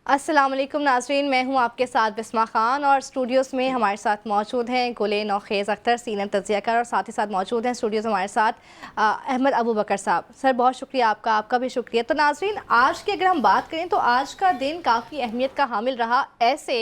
अस्सलाम वालेकुम नाज़रीन, मैं हूं आपके साथ बिस्मा खान और स्टूडियोज़ में हमारे साथ मौजूद हैं गुले नौखेज़ अख्तर, सीनियर तज्ज़ियाकार, और साथ ही साथ मौजूद हैं स्टूडियोज़ हमारे साथ अहमद अबू बकर साहब। सर बहुत शुक्रिया आपका भी शुक्रिया। तो नाज़रीन, आज की अगर हम बात करें तो आज का दिन काफ़ी अहमियत का हामिल रहा, ऐसे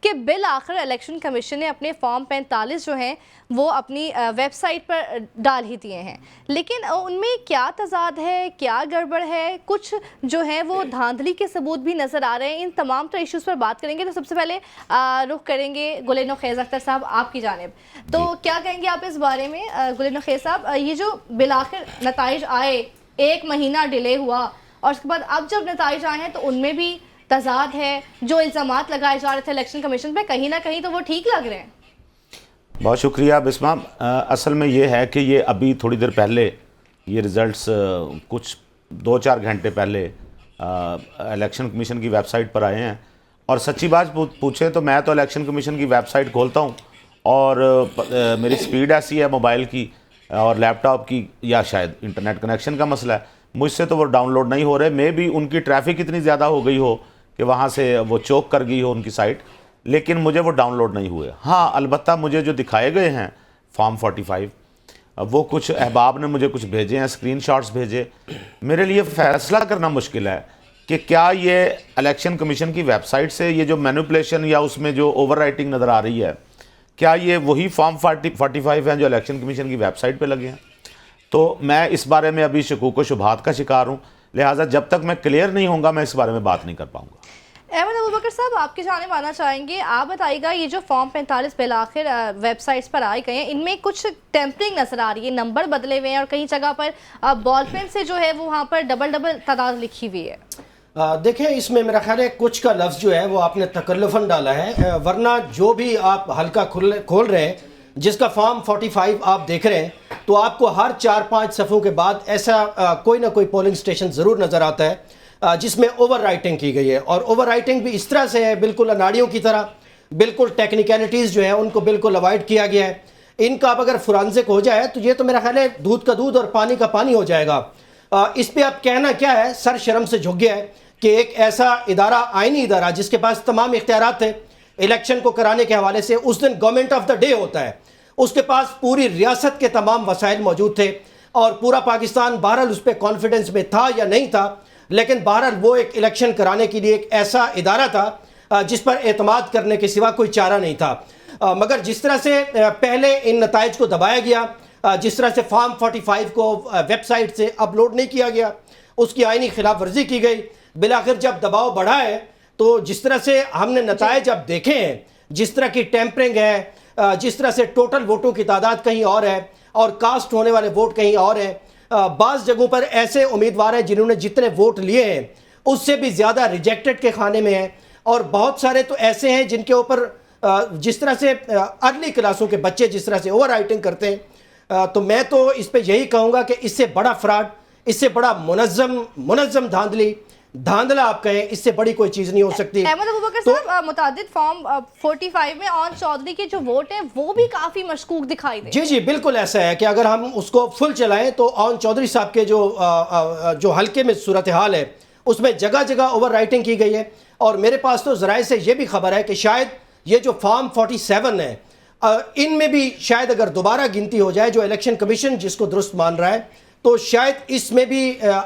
कि बिल आखिर इलेक्शन कमीशन ने अपने फॉर्म 45 जो हैं वो अपनी वेबसाइट पर डाल ही दिए हैं, लेकिन उनमें क्या तज़ाद है, क्या गड़बड़ है, कुछ जो है वो धांधली के सबूत भी नज़र आ रहे हैं। इन तमाम तरह इश्यूज़ पर बात करेंगे। तो सबसे पहले रुख करेंगे गुलेनो खैज़ अख्तर साहब आपकी जानिब। तो क्या कहेंगे आप इस बारे में गुलेनो खैज़ साहब, ये जो बिल आखिर नताइज आए, 1 महीना डिले हुआ और उसके बाद अब जब नताइज आए हैं तो उनमें भी तज़ाद है, जो इल्ज़ामात लगाए जा रहे थे इलेक्शन कमीशन पर कहीं ना कहीं तो वो ठीक लग रहे हैं। बहुत शुक्रिया बिस्मा। असल में ये है कि ये अभी थोड़ी देर पहले ये रिज़ल्ट्स कुछ 2-4 घंटे पहले इलेक्शन कमीशन की वेबसाइट पर आए हैं। और सच्ची बात पूछे तो मैं तो इलेक्शन कमीशन की वेबसाइट खोलता हूँ और मेरी स्पीड ऐसी है मोबाइल की और लैपटॉप की, या शायद इंटरनेट कनेक्शन का मसला है, मुझसे तो वो डाउनलोड नहीं हो रहे। मे भी उनकी ट्रैफिक इतनी ज़्यादा हो गई हो कि वहाँ से वो चोक कर गई हो उनकी साइट, लेकिन मुझे वो डाउनलोड नहीं हुए। हाँ, अलबत्ता मुझे जो दिखाए गए हैं फॉर्म 45, वो कुछ अहबाब ने मुझे कुछ भेजे हैं, स्क्रीनशॉट्स भेजे। मेरे लिए फ़ैसला करना मुश्किल है कि क्या ये इलेक्शन कमीशन की वेबसाइट से ये जो मैनिपुलेशन या उसमें जो ओवर राइटिंग नज़र आ रही है, क्या ये वही फॉर्म 45 हैं जो इलेक्शन कमीशन की वेबसाइट पे लगे हैं। तो मैं इस बारे में अभी शकूक व शुबहात का शिकार हूँ, लिहाजा जब तक मैं क्लियर नहीं होऊंगा मैं इस बारे में बात नहीं कर पाऊँगा। अहमद अबू बकर साहब आपकी जानिब आना चाहेंगे। आप बताइएगा, ये जो फॉर्म 45 बिल आखिर वेबसाइट्स पर आए गए हैं, इनमें कुछ टेम्परिंग नज़र आ रही है, नंबर बदले हुए हैं और कई जगह पर बॉल पेन से जो है वो वहाँ पर डबल तादाद लिखी हुई है। देखें, इसमें मेरा ख्याल है कुछ का लफ्ज़ जो है वो आपने तकल्लुफ़न डाला है, वरना जो भी आप हल्का खोल रहे हैं जिसका फॉर्म 45 आप देख रहे हैं, तो आपको हर 4-5 सफ़ों के बाद ऐसा कोई ना कोई पोलिंग स्टेशन ज़रूर नज़र आता है जिसमें ओवर राइटिंग की गई है। और ओवर राइटिंग भी इस तरह से है, बिल्कुल अनाड़ियों की तरह, बिल्कुल टेक्निकलिटीज़ जो है उनको बिल्कुल अवॉइड किया गया है। इनका अब अगर फॉरेंसिक हो जाए तो ये तो मेरा ख्याल है दूध का दूध और पानी का पानी हो जाएगा। इस पर अब कहना क्या है, सर शर्म से झुक गया है कि एक ऐसा इदारा, आइनी इदारा जिसके पास तमाम इख्तियारात थे इलेक्शन को कराने के हवाले से, उस दिन गवर्नमेंट ऑफ द डे होता है, उसके पास पूरी रियासत के तमाम वसाइल मौजूद थे और पूरा पाकिस्तान बहरहाल उस पर कॉन्फिडेंस में था या नहीं था, लेकिन बहरहाल वो एक इलेक्शन कराने के लिए एक ऐसा इदारा था जिस पर एतमाद करने के सिवा कोई चारा नहीं था। मगर जिस तरह से पहले इन नताइज को दबाया गया, जिस तरह से फॉर्म 45 को वेबसाइट से अपलोड नहीं किया गया, उसकी आईनी खिलाफ वर्जी की गई। बिलाखिर जब दबाव बढ़ा है तो जिस तरह से हमने नताइज अब देखे हैं, जिस तरह की टेम्परिंग है, जिस तरह से टोटल वोटों की तादाद कहीं और है और कास्ट होने वाले वोट कहीं और हैं, बाज़ जगहों पर ऐसे उम्मीदवार हैं जिन्होंने जितने वोट लिए हैं उससे भी ज़्यादा रिजेक्टेड के खाने में हैं, और बहुत सारे तो ऐसे हैं जिनके ऊपर जिस तरह से अर्ली क्लासों के बच्चे जिस तरह से ओवर राइटिंग करते हैं, तो मैं तो इस पर यही कहूँगा कि इससे बड़ा फ्रॉड, इससे बड़ा मुनज़्ज़म धांधला आप कहें, इससे बड़ी कोई चीज़ नहीं हो सकती। अहमद अबू बकर साहब, मुतादिद फॉर्म 45 में ऑन चौधरी के जो वोट हैं वो भी काफ़ी मशकूक दिखाई दे। जी, बिल्कुल ऐसा है कि अगर हम उसको फुल चलाएं तो ऑन चौधरी साहब के जो हल्के में सूरत हाल है उसमें जगह जगह ओवर राइटिंग की गई है। और मेरे पास तो ज़राए से ये भी खबर है कि शायद ये जो फॉर्म 47 है, इनमें भी शायद अगर दोबारा गिनती हो जाए, जो इलेक्शन कमीशन जिसको दुरुस्त मान रहा है, तो शायद इसमें भी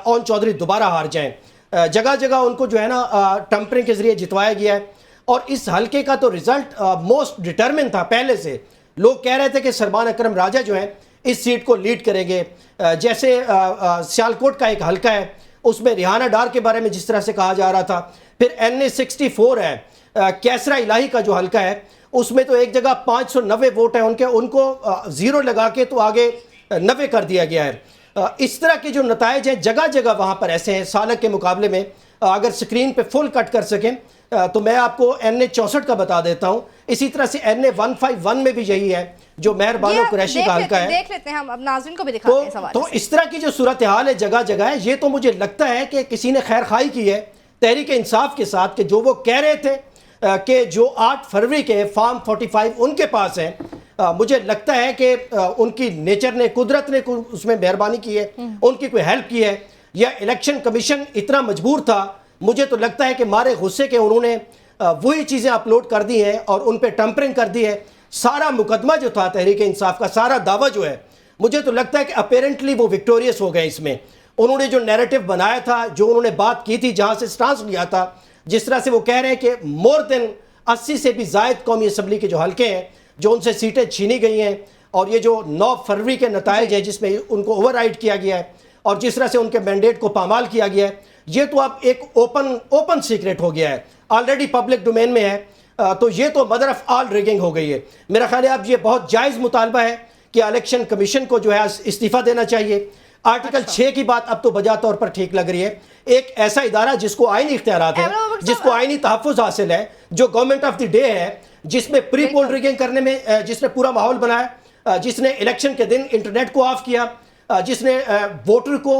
ऑन चौधरी दोबारा हार जाएं। जगह जगह उनको जो है ना टम्परिंग के ज़रिए जितवाया गया है। और इस हल्के का तो रिज़ल्ट मोस्ट डिटरमिन था पहले से। लोग कह रहे थे कि सरमान अकरम राजा जो है इस सीट को लीड करेंगे। जैसे सियालकोट का एक हल्का है, उसमें रिहाना डार के बारे में जिस तरह से कहा जा रहा था। फिर NA 64 है, कैसरा इलाही का जो हल्का है, उसमें तो एक जगह 590 वोट हैं उनको ज़ीरो लगा के तो आगे 90 कर दिया गया है। इस तरह के जो नताइज हैं जगह जगह वहाँ पर ऐसे हैं। सालक के मुकाबले में अगर स्क्रीन पे फुल कट कर सकें तो मैं आपको NA 64 का बता देता हूँ। इसी तरह से NA 151 में भी यही है, जो मेहरबानो कुरैशी का हल्का है। देख लेते हैं, हम अब नाज़रीन को भी दिखाते हैं सवाल। तो इस तरह की जो सूरत हाल है जगह जगह है, ये तो मुझे लगता है कि किसी ने खैर खाई की है तहरीक इंसाफ के साथ, कि जो वो कह रहे थे कि जो 8 फरवरी के फॉर्म 45 उनके पास है, मुझे लगता है कि उनकी नेचर ने, कुदरत ने उसमें मेहरबानी की है, उनकी कोई हेल्प की है, या इलेक्शन कमीशन इतना मजबूर था मुझे तो लगता है कि मारे गुस्से के उन्होंने वही चीज़ें अपलोड कर दी हैं और उन पर टम्परिंग कर दी है। सारा मुकदमा जो था तहरीक इंसाफ का, सारा दावा जो है, मुझे तो लगता है कि अपेरेंटली वो विक्टोरियस हो गए इसमें। उन्होंने जो नैरेटिव बनाया था, जो उन्होंने बात की थी, जहाँ से स्टांस लिया था, जिस तरह से वो कह रहे हैं कि मोर देन 80 से भी ज़ायद कौमी असम्बली के जो हल्के हैं जो उनसे सीटें छीनी गई हैं, और ये जो 9 फरवरी के नताइज हैं जिसमें उनको ओवरराइड किया गया है और जिस तरह से उनके मैंडेट को पामाल किया गया है, ये तो अब एक ओपन सीक्रेट हो गया है, ऑलरेडी पब्लिक डोमेन में है। तो ये तो मदर ऑफ ऑल रिगिंग हो गई है। मेरा ख्याल है अब ये बहुत जायज़ मुतालबा है कि इलेक्शन कमीशन को जो है इस्तीफ़ा देना चाहिए। आर्टिकल 6 की बात अब तो बजा तौर पर ठीक लग रही है। एक ऐसा इदारा जिसको आईनी इख्तियारात है, जिसको आईनी तहफ़्फ़ुज़ हासिल है, जो गवर्नमेंट ऑफ द डे है, जिसमें प्री पोल रिगिंग करने में जिसने पूरा माहौल बनाया, जिसने इलेक्शन के दिन इंटरनेट को ऑफ किया, जिसने वोटर को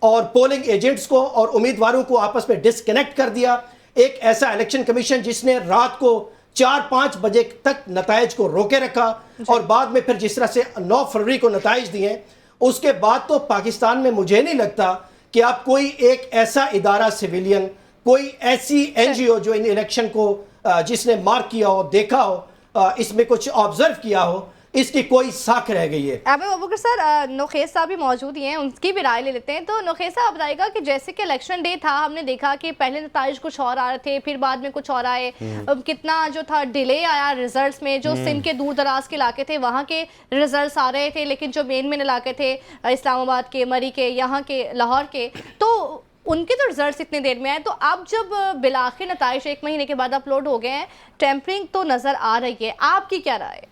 और पोलिंग एजेंट्स को और उम्मीदवारों को आपस में डिसकनेक्ट कर दिया। एक ऐसा इलेक्शन कमीशन जिसने रात को 4-5 बजे तक नताइज को रोके रखा और बाद में फिर जिस तरह से 9 फरवरी को नताइज दिए, उसके बाद तो पाकिस्तान में मुझे नहीं लगता कि आप कोई एक ऐसा इदारा सिविलियन, कोई ऐसी NGO जो इन इलेक्शन को जिसने मार्क किया हो, देखा हो, इसमें कुछ ऑब्जर्व किया हो, इसकी कोई साख रह गई है। अबे अबूबकर सर, नोखेज साहब भी मौजूद ही हैं, उनकी भी राय ले लेते हैं। तो नोखेज साहब बताएगा कि जैसे कि इलेक्शन डे था, हमने देखा कि पहले नताइज कुछ और आ रहे थे, फिर बाद में कुछ और आए, कितना जो था डिले आया रिजल्ट्स में। जो सिंध के दूर दराज के इलाके थे वहाँ के रिजल्ट्स आ रहे थे, लेकिन जो मेन इलाके थे इस्लामाबाद के, मरी के, यहाँ के, लाहौर के, तो उनके तो रिजल्ट्स इतनी देर में आए। तो अब जब बिलाखिर नताइज 1 महीने के बाद अपलोड हो गए हैं, टेम्परिंग तो नज़र आ रही है, आपकी क्या राय है?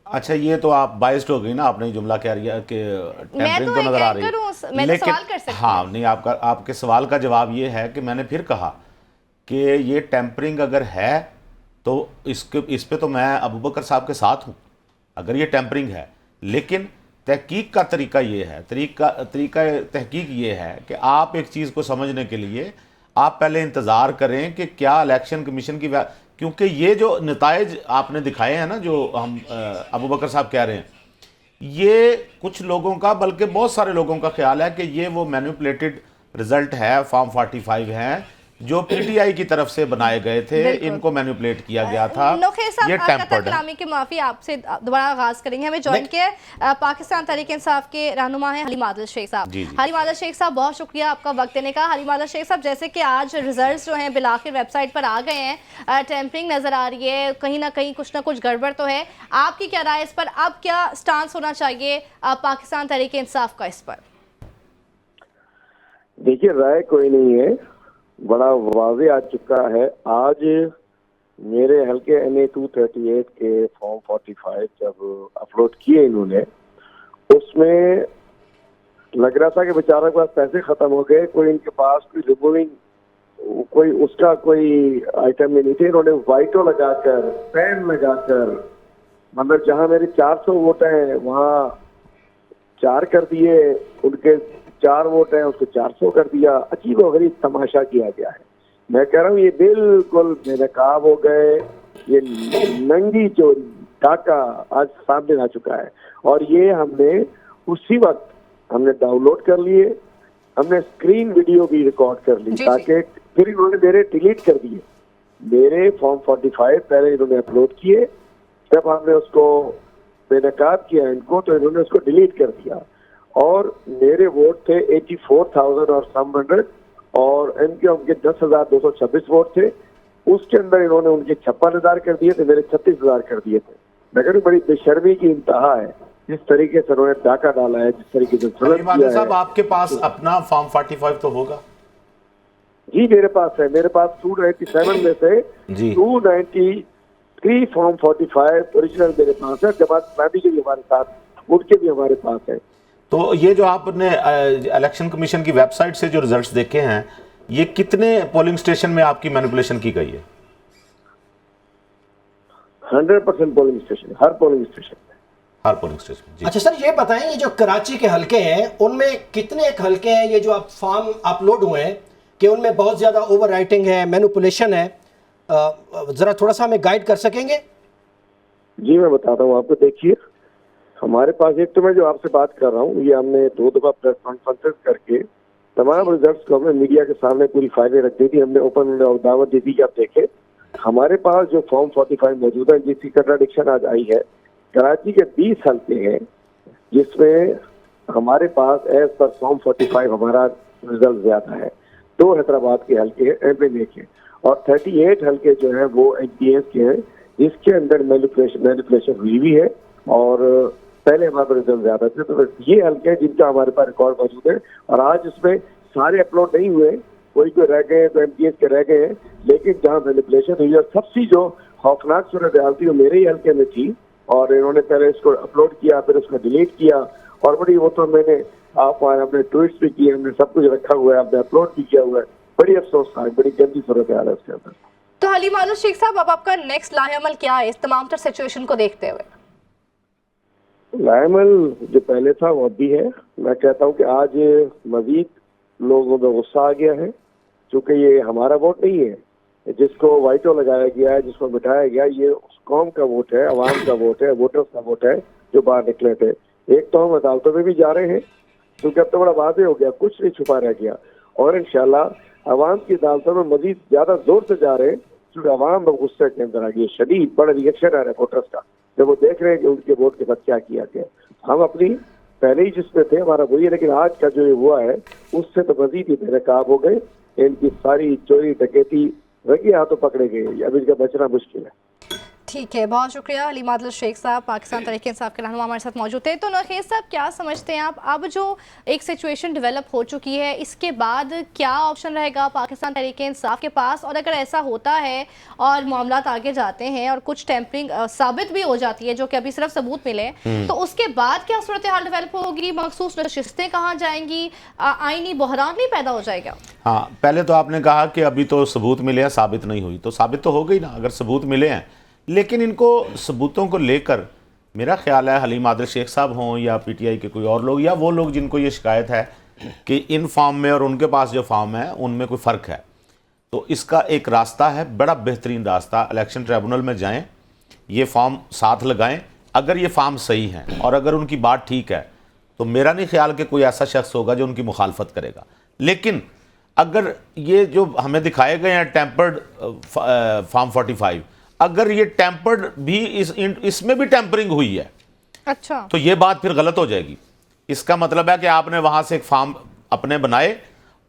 अच्छा, ये तो आप बाइस्ड हो गई ना, आपने जुमला कह रही है कि टेम्परिंग तो नजर आ रही है, मैं तो सवाल कर सकती हूं। हाँ नहीं, आपके सवाल का जवाब ये है कि मैंने फिर कहा कि ये टेम्परिंग अगर है तो इस पे तो मैं अबू बकर साहब के साथ हूँ अगर ये टेम्परिंग है। लेकिन तहकीक का तरीका ये है, तरीका तहकीक ये है कि आप एक चीज़ को समझने के लिए आप पहले इंतज़ार करें कि क्या इलेक्शन कमीशन की, क्योंकि ये जो नताइज आपने दिखाए हैं ना, जो हम अबू बकर साहब कह रहे हैं, ये कुछ लोगों का, बल्कि बहुत सारे लोगों का ख्याल है कि ये वो मैनिपुलेटेड रिजल्ट है, फॉर्म 45 हैं जो PTI की तरफ से बनाए गए थे, इनको मैनिपुलेट किया गया था। ये टेम्पर्ड है। की माफी, आपसे दोबारा आगाज करेंगे। हमें ज्वाइन किया पाकिस्तान तहरीक इंसाफ के रहनुमा हैं हलीम आदिल शेख साहब। हलीम आदिल शेख साहब, बहुत शुक्रिया आपका वक्त देने का। हलीम आदिल शेख साहब, जैसे कि आज रिजल्ट जो हैं बिलाखिर वेबसाइट पर आ गए हैं, टेम्परिंग नजर आ रही है, कहीं ना कहीं कुछ ना कुछ गड़बड़ तो है, आपकी क्या राय इस पर? अब क्या स्टांस होना चाहिए पाकिस्तान तहरीक इंसाफ का इस पर? देखिए, राय कोई नहीं है, बड़ा वाज़े आ चुका है। आज मेरे हल्के NA 238 के फॉर्म 45 जब अपलोड किए इन्होंने, उसमें लग रहा था कि बेचारा के पास पैसे खत्म हो गए, कोई इनके पास कोई रिमूविंग कोई उसका कोई आइटम ही नहीं थे। इन्होंने वाइटो लगाकर, पेन लगाकर, मतलब जहां मेरे 400 वोट हैं वहां 4 कर दिए, उनके 4 वोट हैं उसको 400 कर दिया। अजीब और गरीब तमाशा किया गया है। मैं कह रहा हूँ ये बिल्कुल बेनकाब हो गए। ये नंगी चोरी, डाका आज सामने आ चुका है और ये हमने उसी वक्त हमने डाउनलोड कर लिए, हमने स्क्रीन वीडियो भी रिकॉर्ड कर ली, ताकि फिर इन्होंने मेरे डिलीट कर दिए। मेरे फॉर्म 45 पहले इन्होंने अपलोड किए, जब हमने उसको बेनकाब किया इनको तो इन्होंने उसको डिलीट कर दिया और मेरे वोट थे 84,000 और सम 100 और इनके उनके 10,226 वोट थे। उसके अंदर इन्होंने उनके 56,000 कर दिए थे, मेरे 36,000 कर दिए थे। मगर बड़ी बेशर्मी की इंतहा है जिस तरीके से उन्होंने डाका डाला है, जिस तरीके से साहब, आपके पास अपना फॉर्म 45 तो होगा? जी मेरे पास है। मेरे पास 297 में से 293 फॉर्म 45 ओरिजिनल मेरे पास है। जमात इस्लामी के भी हमारे साथ, उनके भी हमारे पास है। तो ये जो आपने इलेक्शन कमीशन की वेबसाइट से जो रिजल्ट्स देखे हैं, ये कितने पोलिंग स्टेशन में आपकी मैनिपुलेशन की गई है? 100% पोलिंग स्टेशन, हर पोलिंग स्टेशन में। हर पोलिंग स्टेशन। अच्छा सर, ये बताएं, ये जो कराची के हलके हैं उनमें कितने एक हलके हैं ये जो आप फॉर्म अपलोड हुए हैं कि उनमें बहुत ज़्यादा ओवर राइटिंग है, मैनिपुलेशन है? ज़रा थोड़ा सा हमें गाइड कर सकेंगे? जी मैं बताता हूँ आपको। देखिए, हमारे पास एक तो मैं जो आपसे बात कर रहा हूँ, ये हमने 2 दफ़ा प्रेस कॉन्फ्रेंसेस करके तमाम रिजल्ट्स को हमने मीडिया के सामने पूरी फाइलें रख दी थी, हमने ओपन दावत दी थी कि आप देखें हमारे पास जो फॉर्म 45 मौजूद है, जिसकी कंट्राडिक्शन आज आई है। कराची के 20 हल्के हैं जिसमें हमारे पास एज पर फॉर्म 45 हमारा रिजल्ट ज्यादा है। 2 हैदराबाद के हल्के हैं एमएनए के, और 38 हल्के जो है वो एचडीएस के हैं, जिसके अंदर मैनिपुलेशन हुई भी है और पहले हमारे रिजल्ट ज्यादा थे। तो ये हल्के हैं जिनका हमारे पास रिकॉर्ड मौजूद है, और आज इसमें सारे अपलोड नहीं हुए, कोई रह गए हैं तो एमपीएस के रह गए हैं, लेकिन जहाँ मैनिपुलेशन हुई और सबसे जो खौफनाक सूरत हाल थी वो मेरे ही हल्के में थी, और इन्होंने पहले इसको अपलोड किया, फिर उसको डिलीट किया, और बड़ी वो तो मैंने हमने ट्वीट्स भी किए, हमने सब कुछ रखा हुआ है, हमने अपलोड भी किया हुआ है। बड़ी अफसोसनाक, बड़ी गंदी सूरत हाल है उसके अंदर। तो हलीम आदिल शेख साहब, अब आपका नेक्स्ट लाहेअमल क्या है इस तमाम तर सिचुएशन को देखते हुए? लाहेअमल जो पहले था वो अब भी है। मैं कहता हूँ कि आज मजीद लोगों में गुस्सा आ गया है, क्योंकि ये हमारा वोट नहीं है, जिसको वाइटो लगाया गया है, जिसको बिठाया गया, ये उस कौम का वोट है, अवाम का वोट है, वोटर्स का वोट है जो बाहर निकले थे। एक तो हम अदालतों में भी जा रहे हैं, क्योंकि अब तो बड़ा वादे हो गया, कुछ नहीं छुपा रह गया, और इंशाल्लाह अवाम की अदालतों में मजीद ज्यादा जोर से जा रहे हैं, क्योंकि अवाम गुस्से के अंदर आ गई, शदीद बड़ा रिएक्शन आ रहा है वोटर्स का, जब वो देख रहे हैं कि उनके वोट के साथ क्या किया गया। हम अपनी पहले ही जिसमें थे हमारा वही है, लेकिन आज का जो ये हुआ है उससे तो मजीद ही बेनकाब हो गए। इनकी सारी चोरी डकैती रंगे हाथों पकड़े गए, अब इनका बचना मुश्किल है। ठीक है, बहुत शुक्रिया हलीम आदिल शेख साहब, पाकिस्तान तहरीक इंसाफ के रहनुमा हमारे साथ मौजूद थे। तो नौखेज़ साहब, क्या समझते हैं आप, अब जो एक सिचुएशन डेवलप हो चुकी है, इसके बाद क्या ऑप्शन रहेगा पाकिस्तान तहरीक इंसाफ के पास? और अगर ऐसा होता है और मामला आगे जाते हैं और कुछ टेम्परिंग साबित भी हो जाती है, जो कि अभी सिर्फ सबूत मिले, तो उसके बाद क्या सूरत हाल डेवलप होगी? मखसूस नशिस्तें कहाँ जाएंगी? आईनी बहरान नहीं पैदा हो जाएगा? हाँ, पहले तो आपने कहा कि अभी तो सबूत मिले हैं, साबित नहीं हुई, तो साबित तो हो गई ना अगर सबूत मिले हैं। लेकिन इनको सबूतों को लेकर मेरा ख्याल है हलीम आदिल शेख साहब हों या पीटीआई के कोई और लोग, या वो लोग जिनको ये शिकायत है कि इन फॉर्म में और उनके पास जो फॉर्म है उनमें कोई फ़र्क है, तो इसका एक रास्ता है, बड़ा बेहतरीन रास्ता, इलेक्शन ट्रिब्यूनल में जाएं, ये फॉर्म साथ लगाएं। अगर ये फॉर्म सही हैं और अगर उनकी बात ठीक है, तो मेरा नहीं ख्याल कि कोई ऐसा शख्स होगा जो उनकी मुखालफत करेगा। लेकिन अगर ये जो हमें दिखाए गए हैं टेम्पर्ड फॉर्म 45, अगर ये टेम्पर्ड भी इसमें भी टेम्परिंग हुई है, अच्छा, तो ये बात फिर गलत हो जाएगी। इसका मतलब है कि आपने वहां से एक फॉर्म अपने बनाए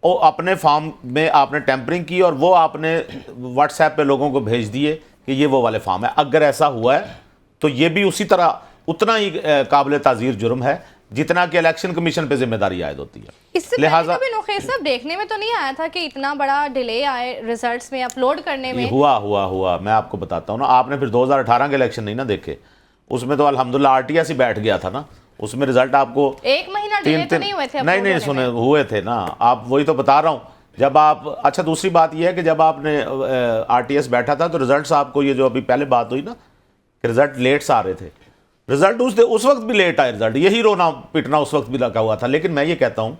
और अपने फॉर्म में आपने टेम्परिंग की और वो आपने व्हाट्सएप पे लोगों को भेज दिए कि ये वो वाले फॉर्म है। अगर ऐसा हुआ है तो ये भी उसी तरह उतना ही काबिल ताज़ीर जुर्म है जितना कि इलेक्शन कमीशन पे जिम्मेदारी आयद होती है। इससे लिहाजा कभी नौखेज़ साहब देखने में तो नहीं आया था कि इतना बड़ा डिले आए रिजल्ट्स में अपलोड करने में? हुआ मैं आपको बताता हूँ ना। आपने फिर 2018 के इलेक्शन नहीं ना देखे, उसमें तो अल्हम्दुलिल्लाह आरटीएस ही बैठ गया था ना, उसमें रिजल्ट आपको 1 महीना डिले तो नहीं हुए थे? नहीं सुने हुए थे ना, आप वही तो बता रहा हूँ। जब आप, अच्छा दूसरी बात यह है कि जब आपने आरटीएस बैठा था तो रिजल्ट्स आपको, ये जो अभी पहले बात हुई ना कि रिजल्ट लेट्स आ रहे थे, रिजल्ट उस वक्त भी लेट आए रिजल्ट, यही रोना पिटना उस वक्त भी लगा हुआ था। लेकिन मैं ये कहता हूँ,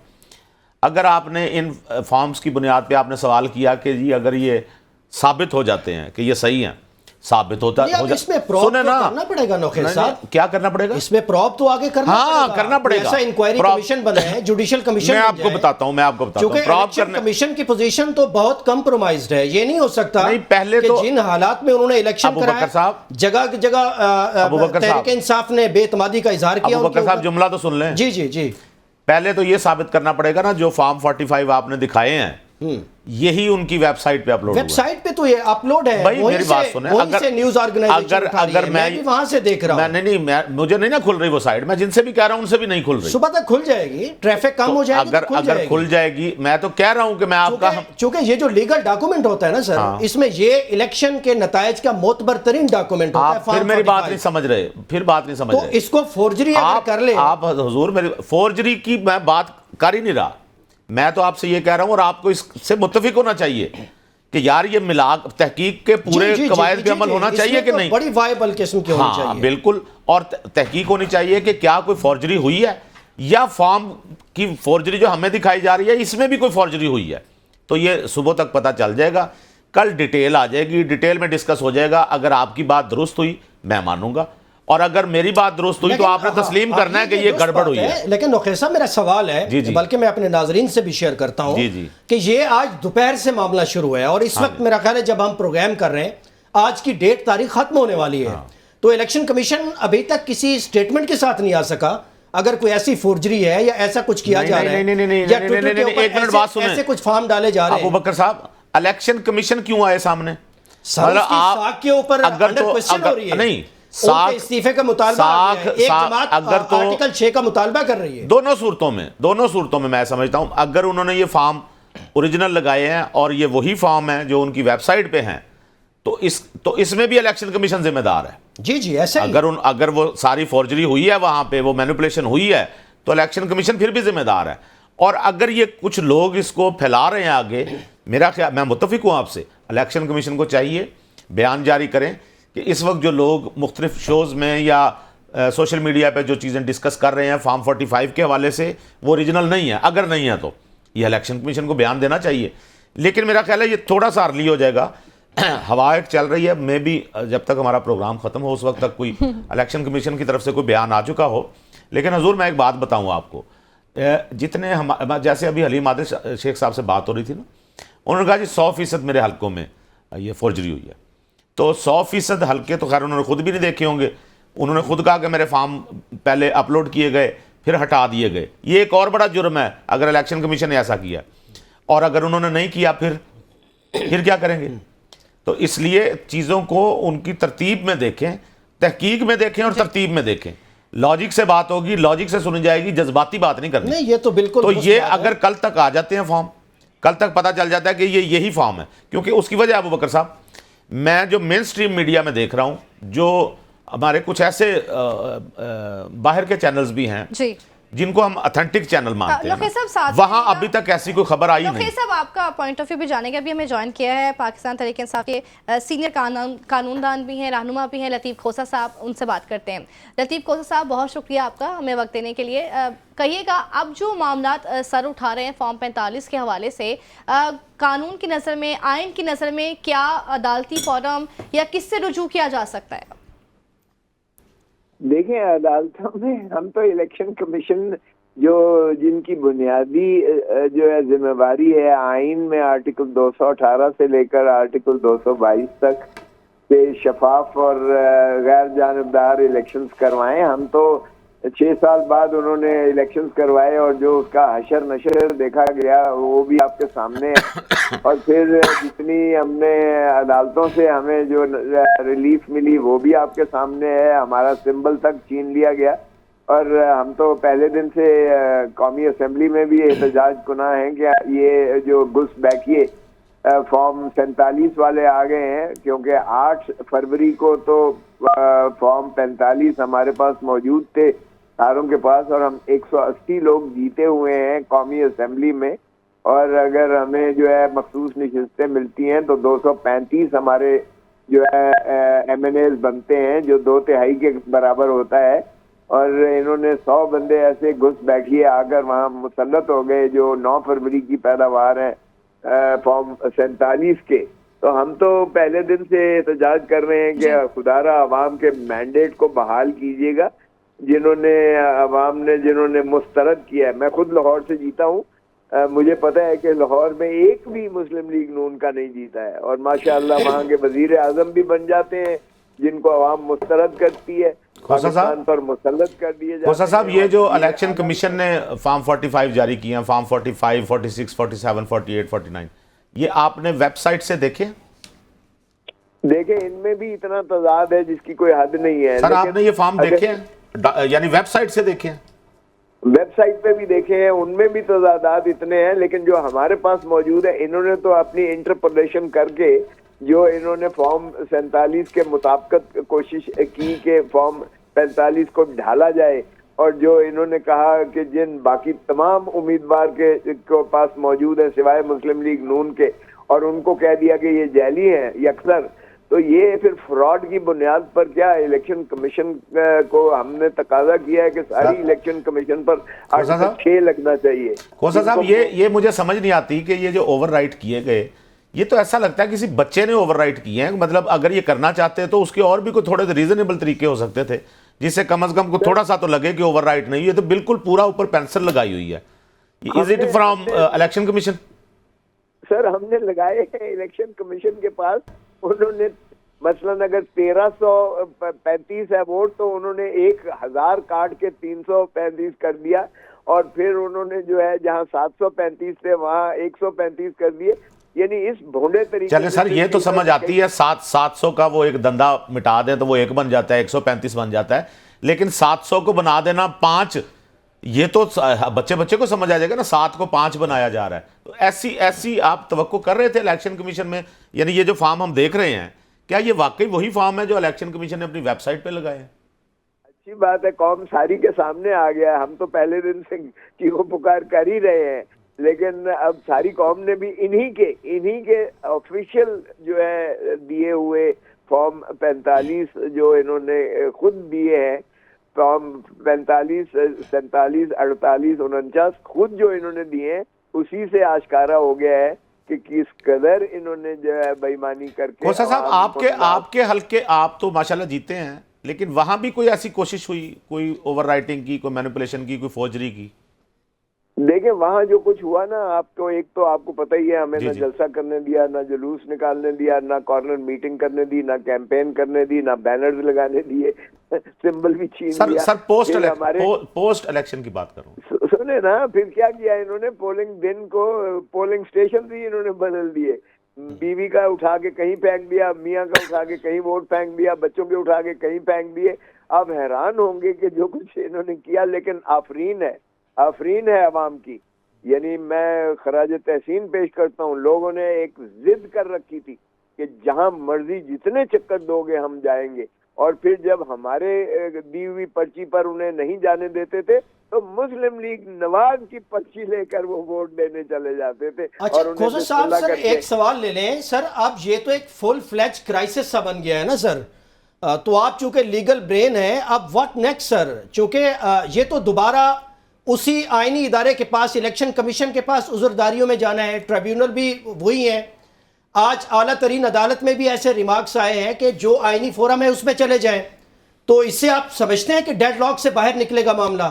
अगर आपने इन फॉर्म्स की बुनियाद पे आपने सवाल किया कि जी अगर ये साबित हो जाते हैं कि ये सही हैं, साबित होता हो इसमें प्रूफ तो करना पड़ेगा नौखेज़ साहब। क्या करना पड़ेगा इसमें प्रूफ तो आगे करना पड़ेगा। ऐसा इंक्वायरी कमीशन बना है, जुडिशियल कमीशन। मैं आपको बताता हूँ क्योंकि इलेक्शन कमीशन की पोजीशन तो बहुत कंप्रोमाइज्ड है। ये नहीं हो सकता नहीं, पहले तो जिन हालात में उन्होंने इलेक्शन कराया, जगह जगह तहरीक इंसाफ ने बेतमादी का इजहार किया। अबू बकर साहब जुमला तो सुन लें। जी। पहले तो ये साबित करना पड़ेगा ना, जो फॉर्म 45 आपने दिखाए हैं यही उनकी वेबसाइट पे अपलोड, वेबसाइट पे तो ये अपलोड है। भाई मेरी बात सुने, अगर न्यूज़ ऑर्गेनाइजेशन अगर मैं भी वहां से देख रहा हूं, मुझे नहीं ना खुल रही वो साइट, मैं जिनसे भी कह रहा हूं उनसे भी नहीं खुल रही। सुबह तक खुल जाएगी, ट्रैफिक कम हो जाएगी, अगर खुल जाएगी, मैं तो कह रहा हूं कि मैं आपका, चूंकि ये जो लीगल डॉक्यूमेंट होता है ना सर, इसमें ये इलेक्शन के नतायज का मोतबर तरीन डॉक्यूमेंट होता है। फिर मेरी बात नहीं समझ रहे, तो इसको फोर्जरी कर ले आप, हुजूर मेरी फोर्जरी की मैं बात कर ही नहीं रहा, मैं तो आपसे ये कह रहा हूं और आपको इससे मुत्तफिक होना चाहिए कि यार ये मिलाक तहकीक के पूरे कवायद पे अमल होना चाहिए कि नहीं, बड़ी वायबल किस्म की होनी चाहिए। बिल्कुल, और तहकीक होनी चाहिए कि क्या कोई फॉर्जरी हुई है या फॉर्म की फॉर्जरी जो हमें दिखाई जा रही है इसमें भी कोई फॉर्जरी हुई है। तो ये सुबह तक पता चल जाएगा, कल डिटेल आ जाएगी, डिटेल में डिस्कस हो जाएगा। अगर आपकी बात दुरुस्त हुई मैं मानूंगा, और अगर मेरी बात दुरुस्त हुई तो आपने तस्लीम करना है कि ये गड़बड़ हुई है। लेकिन नौखेर साहब मेरा सवाल है, जी जी, बल्कि मैं अपने नाजरीन से भी शेयर करता हूं कि ये आज दोपहर से मामला शुरू है और इस वक्त मेरा ख्याल है जब हम प्रोग्राम कर रहे हैं आज की डेट तारीख खत्म होने वाली है, तो इलेक्शन कमीशन अभी तक किसी स्टेटमेंट के साथ नहीं आ सका अगर कोई ऐसी फोर्जरी है या ऐसा कुछ किया जा रहा है या ट्विटर के ऊपर ऐसे कुछ फॉर्म डाले जा रहे हैं। अबू बकर साहब, इलेक्शन कमीशन क्यों आए सामने? मतलब आप के ऊपर अगर तो नहीं इस्तीफे का मुतालबा एक जमात अगर तो आर्टिकल 6 का मुतालबा कर रही है। दोनों सूरतों में मैं समझता हूं अगर उन्होंने ये फॉर्म ओरिजिनल लगाए हैं और ये वही फॉर्म है जो उनकी वेबसाइट पे हैं तो इसमें भी इलेक्शन कमीशन जिम्मेदार है। जी जी, ऐसे अगर वो सारी फॉर्जरी हुई है, वहां पे वो मैनिपुलेशन हुई है, तो इलेक्शन कमीशन फिर भी जिम्मेदार है। और अगर ये कुछ लोग इसको फैला रहे हैं आगे, मेरा ख्याल, मैं मुत्तफिक हूं आपसे, इलेक्शन कमीशन को चाहिए बयान जारी करें कि इस वक्त जो लोग मुख्तलिफ शोज़ में या सोशल मीडिया पे जो चीज़ें डिस्कस कर रहे हैं फॉर्म 45 के हवाले से वो ओरिजिनल नहीं है। अगर नहीं है तो ये इलेक्शन कमीशन को बयान देना चाहिए। लेकिन मेरा ख्याल है ये थोड़ा सा अर्ली हो जाएगा, हवा एक चल रही है, मे भी जब तक हमारा प्रोग्राम ख़त्म हो उस वक्त तक कोई इलेक्शन कमीशन की तरफ से कोई बयान आ चुका हो। लेकिन हजूर मैं एक बात बताऊँ आपको, जितने हम जैसे अभी हलीम आदिल शेख साहब से बात हो रही थी ना, उन्होंने कहा जी 100% मेरे हल्कों में ये फॉर्जरी हुई है। तो 100% हल्के तो खैर उन्होंने खुद भी नहीं देखे होंगे। उन्होंने खुद कहा कि मेरे फॉर्म पहले अपलोड किए गए फिर हटा दिए गए। ये एक और बड़ा जुर्म है अगर इलेक्शन कमीशन ने ऐसा किया, और अगर उन्होंने नहीं किया फिर क्या करेंगे? तो इसलिए चीज़ों को उनकी तरतीब में देखें, तहकीक में देखें और तरतीब में देखें। लॉजिक से बात होगी, लॉजिक से सुनी जाएगी, जज्बाती बात नहीं करनी। नहीं, ये तो बिल्कुल। तो ये अगर कल तक आ जाते हैं फॉर्म, कल तक पता चल जाता है कि ये यही फॉर्म है, क्योंकि उसकी वजह अबू बकर साहब, मैं जो मेन स्ट्रीम मीडिया में देख रहा हूँ, जो हमारे कुछ ऐसे बाहर के चैनल्स भी हैं जी, जिनको हम ऑथेंटिक चैनल मानते हैं, वहाँ अभी तक ऐसी कोई खबर आई नहीं। साहब आपका पॉइंट ऑफ व्यू भी जानेंगे। अभी हमें ज्वाइन किया है पाकिस्तान तहरीक इंसाफ के सीनियर कानूनदान भी हैं, रहनुमा भी हैं, लतीफ़ खोसा साहब, उनसे बात करते हैं। लतीफ़ खोसा साहब, बहुत शुक्रिया आपका हमें वक्त देने के लिए। कहिएगा, अब जो मामलात सर उठा रहे हैं फॉर्म 45 के हवाले से, कानून की नज़र में, आइन की नज़र में क्या अदालती फोरम या किससे रुजू किया जा सकता है? देखें, अदालतों में हम तो इलेक्शन कमीशन जो जिनकी बुनियादी जो है जिम्मेवारी है आइन में आर्टिकल 218 से लेकर आर्टिकल 222 तक के शफाफ और गैर जानबदार इलेक्शंस करवाएं। हम तो 6 साल बाद उन्होंने इलेक्शंस करवाए और जो उसका हशर नशर देखा गया वो भी आपके सामने है। और फिर जितनी हमने अदालतों से हमें जो रिलीफ मिली वो भी आपके सामने है। हमारा सिंबल तक छीन लिया गया और हम तो पहले दिन से कौमी असेंबली में भी एहतजाज कुना है कि ये जो घुसपैठिए फॉर्म 47 वाले आ गए हैं, क्योंकि 8 फरवरी को तो फॉर्म 45 हमारे पास मौजूद थे सारों के पास, और हम 180 लोग जीते हुए हैं कौमी असेंबली में। और अगर हमें जो है मखसूस नशिस्तें मिलती हैं तो 235 हमारे जो है MNAs बनते हैं, जो 2/3 के बराबर होता है। और इन्होंने 100 बंदे ऐसे घुसपैठिए आकर वहाँ मुसल्लत हो गए जो 9 फरवरी की पैदावार है फॉर्म 47 के। तो हम तो पहले दिन से एहतजाज कर रहे हैं कि खुदारा अवाम के मैंडेट को बहाल कीजिएगा, जिन्होंने मुस्तरद किया है। मैं खुद लाहौर से जीता हूँ, मुझे पता है कि लाहौर में एक भी मुस्लिम लीग नून का नहीं जीता है, और माशाअल्लाह वहाँ के वजीर आजम भी बन जाते हैं जिनको अवाम मुस्तरद करती है, पाकिस्तान पर मुसल्लत कर दिए जाते हैं। साहब, ये जो इलेक्शन कमीशन ने फॉर्म 45 जारी किया, फॉर्म 45, 46, 47, 48, 49, ये आपने वेबसाइट से देखे? इनमें भी इतना तजाद है जिसकी कोई हद नहीं है। सर, आपने ये फॉर्म देखे हैं, यानी वेबसाइट से देखे हैं? वेबसाइट पे भी देखे हैं, उनमें भी तजादात इतने हैं, लेकिन जो हमारे पास मौजूद है इन्होंने तो अपनी इंटरप्रिटेशन करके जो इन्होंने फॉर्म 47 के मुताबिक कोशिश की कि फॉर्म 45 को ढाला जाए, और जो इन्होंने कहा कि जिन बाकी तमाम उम्मीदवार के पास मौजूद है सिवाय मुस्लिम लीग नून के, और उनको कह दिया कि ये जाली हैं यकसर। तो ये फिर फ्रॉड की बुनियाद पर क्या इलेक्शन कमीशन को हमने तकाजा किया है कि सारी इलेक्शन कमीशन पर आर्टिकल 6 लगना चाहिए। खोसा साहब, ये मुझे समझ नहीं आती कि ये जो ओवरराइट किए गए, ये तो ऐसा लगता है किसी बच्चे ने ओवरराइट किए हैं। मतलब अगर ये करना चाहते हैं तो उसके और भी कोई थोड़े रीजनेबल तरीके हो सकते थे, जिससे कम से कम को थोड़ा सा तो लगे कि ओवरराइट नहीं। ये तो बिल्कुल पूरा ऊपर पेंसिल लगाई हुई है। Is it from election commission? Sir हमने लगाए हैं इलेक्शन कमीशन के पास। उन्होंने मसलन अगर 1335 है वोट तो उन्होंने 1000 काट के 335 कर दिया, और फिर उन्होंने जो है जहां 735 थे वहां 135 कर दिए। यानी इस भोंडे तरीके चले सर, ये तो समझ आती है 700 का वो एक धंधा मिटा दें तो वो 1 बन जाता है, 135 बन जाता है। लेकिन 700 को बना देना 5, ये तो बच्चे को समझ आ जाएगा ना, 7 को 5 बनाया जा रहा है। तो ऐसी आप तवक्को कर रहे थे इलेक्शन कमीशन में? यानी ये जो फॉर्म हम देख रहे हैं, क्या ये वाकई वही फॉर्म है जो इलेक्शन कमीशन ने अपनी वेबसाइट पे लगाए हैं? अच्छी बात है, कौम सारी के सामने आ गया है। हम तो पहले दिन से चीखो पुकार कर ही रहे हैं, लेकिन अब सारी कौम ने भी इन्हीं के ऑफिशियल जो है दिए हुए फॉर्म 45 जो इन्होंने खुद दिए हैं, फॉर्म 45, 47, 48, 49 खुद जो इन्होंने दिए हैं, उसी से आश्कारा हो गया है कि किस कदर इन्होंने जो है बेईमानी करके। खोसा साहब, आपके हल्के आप तो माशाल्लाह जीते हैं, लेकिन वहां भी कोई ऐसी कोशिश हुई, कोई ओवरराइटिंग की, कोई मैनिपुलेशन की, कोई फोर्जरी की? देखिए वहां जो कुछ हुआ ना, आपको एक तो आपको पता ही है, हमें जी, ना जी। जलसा करने दिया, ना जुलूस निकालने दिया, ना कॉर्नर मीटिंग करने दी, ना कैंपेन करने दी, ना बैनर्स लगाने दिए, सिंबल भी छीन लिया। सर फिर पोस्ट इलेक्शन की बात करूं। सुने ना, फिर क्या किया इन्होंने, पोलिंग दिन को पोलिंग स्टेशन भी इन्होंने बदल दिए। बीवी का उठा के कहीं फेंक दिया, मियाँ का उठा के कहीं वोट फेंक दिया, बच्चों के उठा के कहीं फेंक दिए। आप हैरान होंगे कि जो कुछ इन्होंने किया, लेकिन आफरीन है अवाम की। यानी मैं खराज तहसीन पेश करता हूँ। लोगों ने एक जिद कर रखी थी कि जहां मर्जी जितने चक्कर दोगे हम जाएंगे, और फिर जब हमारे दी हुई पर्ची पर उन्हें नहीं जाने देते थे तो मुस्लिम लीग नवाज की पर्ची लेकर वो वोट देने चले जाते थे। अच्छा और उन्हें खोसा साहब, बिस्मिल्लाह सर करके- एक सवाल ले लें सर। अब ये तो एक फुल फ्लैज क्राइसिस सा बन गया है ना सर। तो आप चूंकि लीगल ब्रेन है, अब व्हाट नेक्स्ट सर? चूंकि ये तो दोबारा उसी आईनी इदारे के पास, इलेक्शन कमीशन के पास उज़रदारियों में जाना है। ट्रिब्यूनल भी वही है। आज आला तरीन अदालत में भी ऐसे रिमार्क्स आए हैं कि जो आईनी फोरम है उसमें चले जाएं। तो इससे आप समझते हैं कि डेडलॉक से बाहर निकलेगा मामला?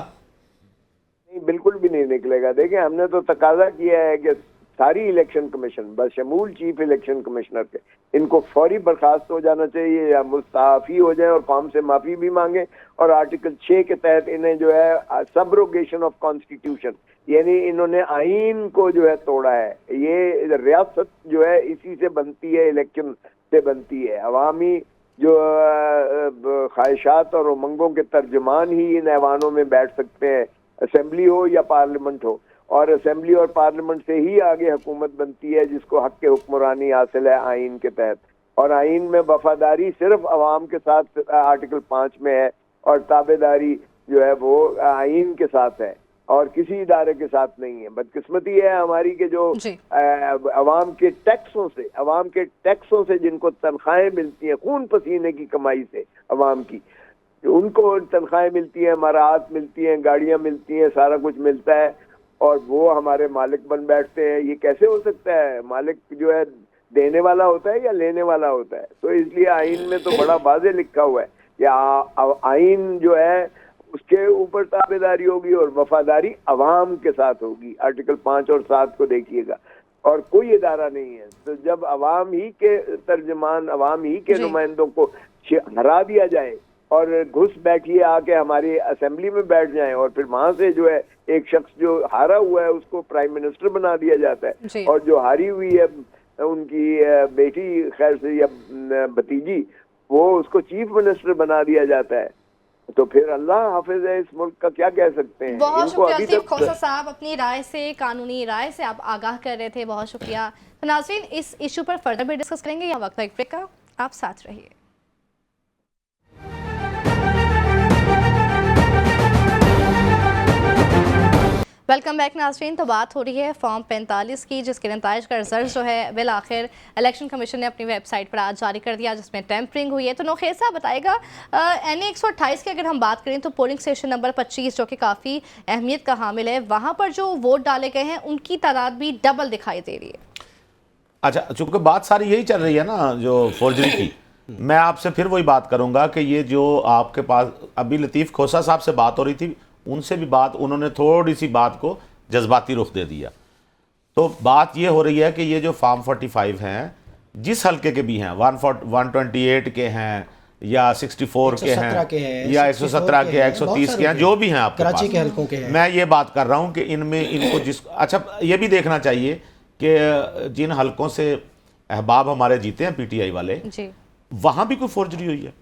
नहीं, बिल्कुल भी नहीं निकलेगा। देखिए हमने तो तकाजा किया है कि सारी इलेक्शन कमीशन बशमूल चीफ इलेक्शन कमिश्नर के, इनको फौरी बर्खास्त हो जाना चाहिए या मुस्ताफी हो जाए और कौम से माफी भी मांगे। और आर्टिकल 6 के तहत इन्हें जो है सबरोगेशन ऑफ कॉन्स्टिट्यूशन, यानी इन्होंने आईन को जो है तोड़ा है। ये रियासत जो है इसी से बनती है, इलेक्शन से बनती है। अवामी जो ख्वाहिशात और उमंगों के तर्जमान ही इन ऐवानों में बैठ सकते हैं, असेंबली हो या पार्लियामेंट हो। और असेंबली और पार्लियामेंट से ही आगे हुकूमत बनती है जिसको हक के हुक्मरानी हासिल है आइन के तहत। और आइन में वफादारी सिर्फ अवाम के साथ आर्टिकल 5 में है, और ताबेदारी जो है वो आइन के साथ है और किसी इदारे के साथ नहीं है। बदकिस्मती है हमारी के जो अवाम के टैक्सों से जिनको तनख्वाहें मिलती हैं, खून पसीने की कमाई से अवाम की, उनको तनख्वाहें मिलती हैं, मराहत मिलती हैं, गाड़ियां मिलती हैं, सारा कुछ मिलता है, और वो हमारे मालिक बन बैठते हैं। ये कैसे हो सकता है? मालिक जो है देने वाला होता है या लेने वाला होता है? तो इसलिए आइन में तो बड़ा वाज़ेह लिखा हुआ है या आइन जो है उसके ऊपर ताबेदारी होगी और वफादारी अवाम के साथ होगी। आर्टिकल 5 और 7 को देखिएगा। और कोई इदारा नहीं है। तो जब अवाम ही के तर्जमान, अवाम ही के नुमाइंदों को हरा दिया जाए और घुस बैठिए आके हमारी असेंबली में बैठ जाएं, और फिर वहां से जो है एक शख्स जो हारा हुआ है उसको प्राइम मिनिस्टर बना दिया जाता है, और जो हारी हुई है उनकी बेटी खैर से या भतीजी, वो उसको चीफ मिनिस्टर बना दिया जाता है। तो फिर अल्लाह हाफिज है इस मुल्क का, क्या कह सकते हैं। बहुत शुक्रिया सिर्फ खोसा साहब, अपनी राय से, कानूनी राय से आप आगाह कर रहे थे, बहुत शुक्रिया। तो नाज़रीन, इस इशू पर फर्दर भी डिस्कस करेंगे या वक्त एक ब्रेक का, आप साथ रहिए। वेलकम बैक नाज़रीन। तो बात हो रही है फॉर्म 45 की, जिसके नताइज का रिजल्ट जो है बिल आखिर इलेक्शन कमीशन ने अपनी वेबसाइट पर आज जारी कर दिया, जिसमें टेम्परिंग हुई है। तो नौखेर साहब बताएगा, NA 128 की अगर हम बात करें तो पोलिंग स्टेशन नंबर 25 जो कि काफ़ी अहमियत का हामिल है, वहाँ पर जो वोट डाले गए हैं उनकी तादाद भी डबल दिखाई दे रही है। अच्छा, चूंकि बात सारी यही चल रही है ना जो फोर्जरी की, मैं आपसे फिर वही बात करूंगा कि ये जो आपके पास अभी लतीफ़ खोसा साहब से बात हो रही थी, उनसे भी बात, उन्होंने थोड़ी सी बात को जज्बाती रुख दे दिया। तो बात ये हो रही है कि ये जो फार्म 45 हैं, जिस हल्के के भी हैं, 128 के हैं या 64 के हैं या 117 के, 130 के हैं, जो भी हैं आपके पास, कराची के हल्कों के हैं। मैं ये बात कर रहा हूँ कि इनमें इनको अच्छा, ये भी देखना चाहिए कि जिन हल्कों से अहबाब हमारे जीते हैं पीटीआई वाले, जी, वहाँ भी कोई फोर्जरी हुई है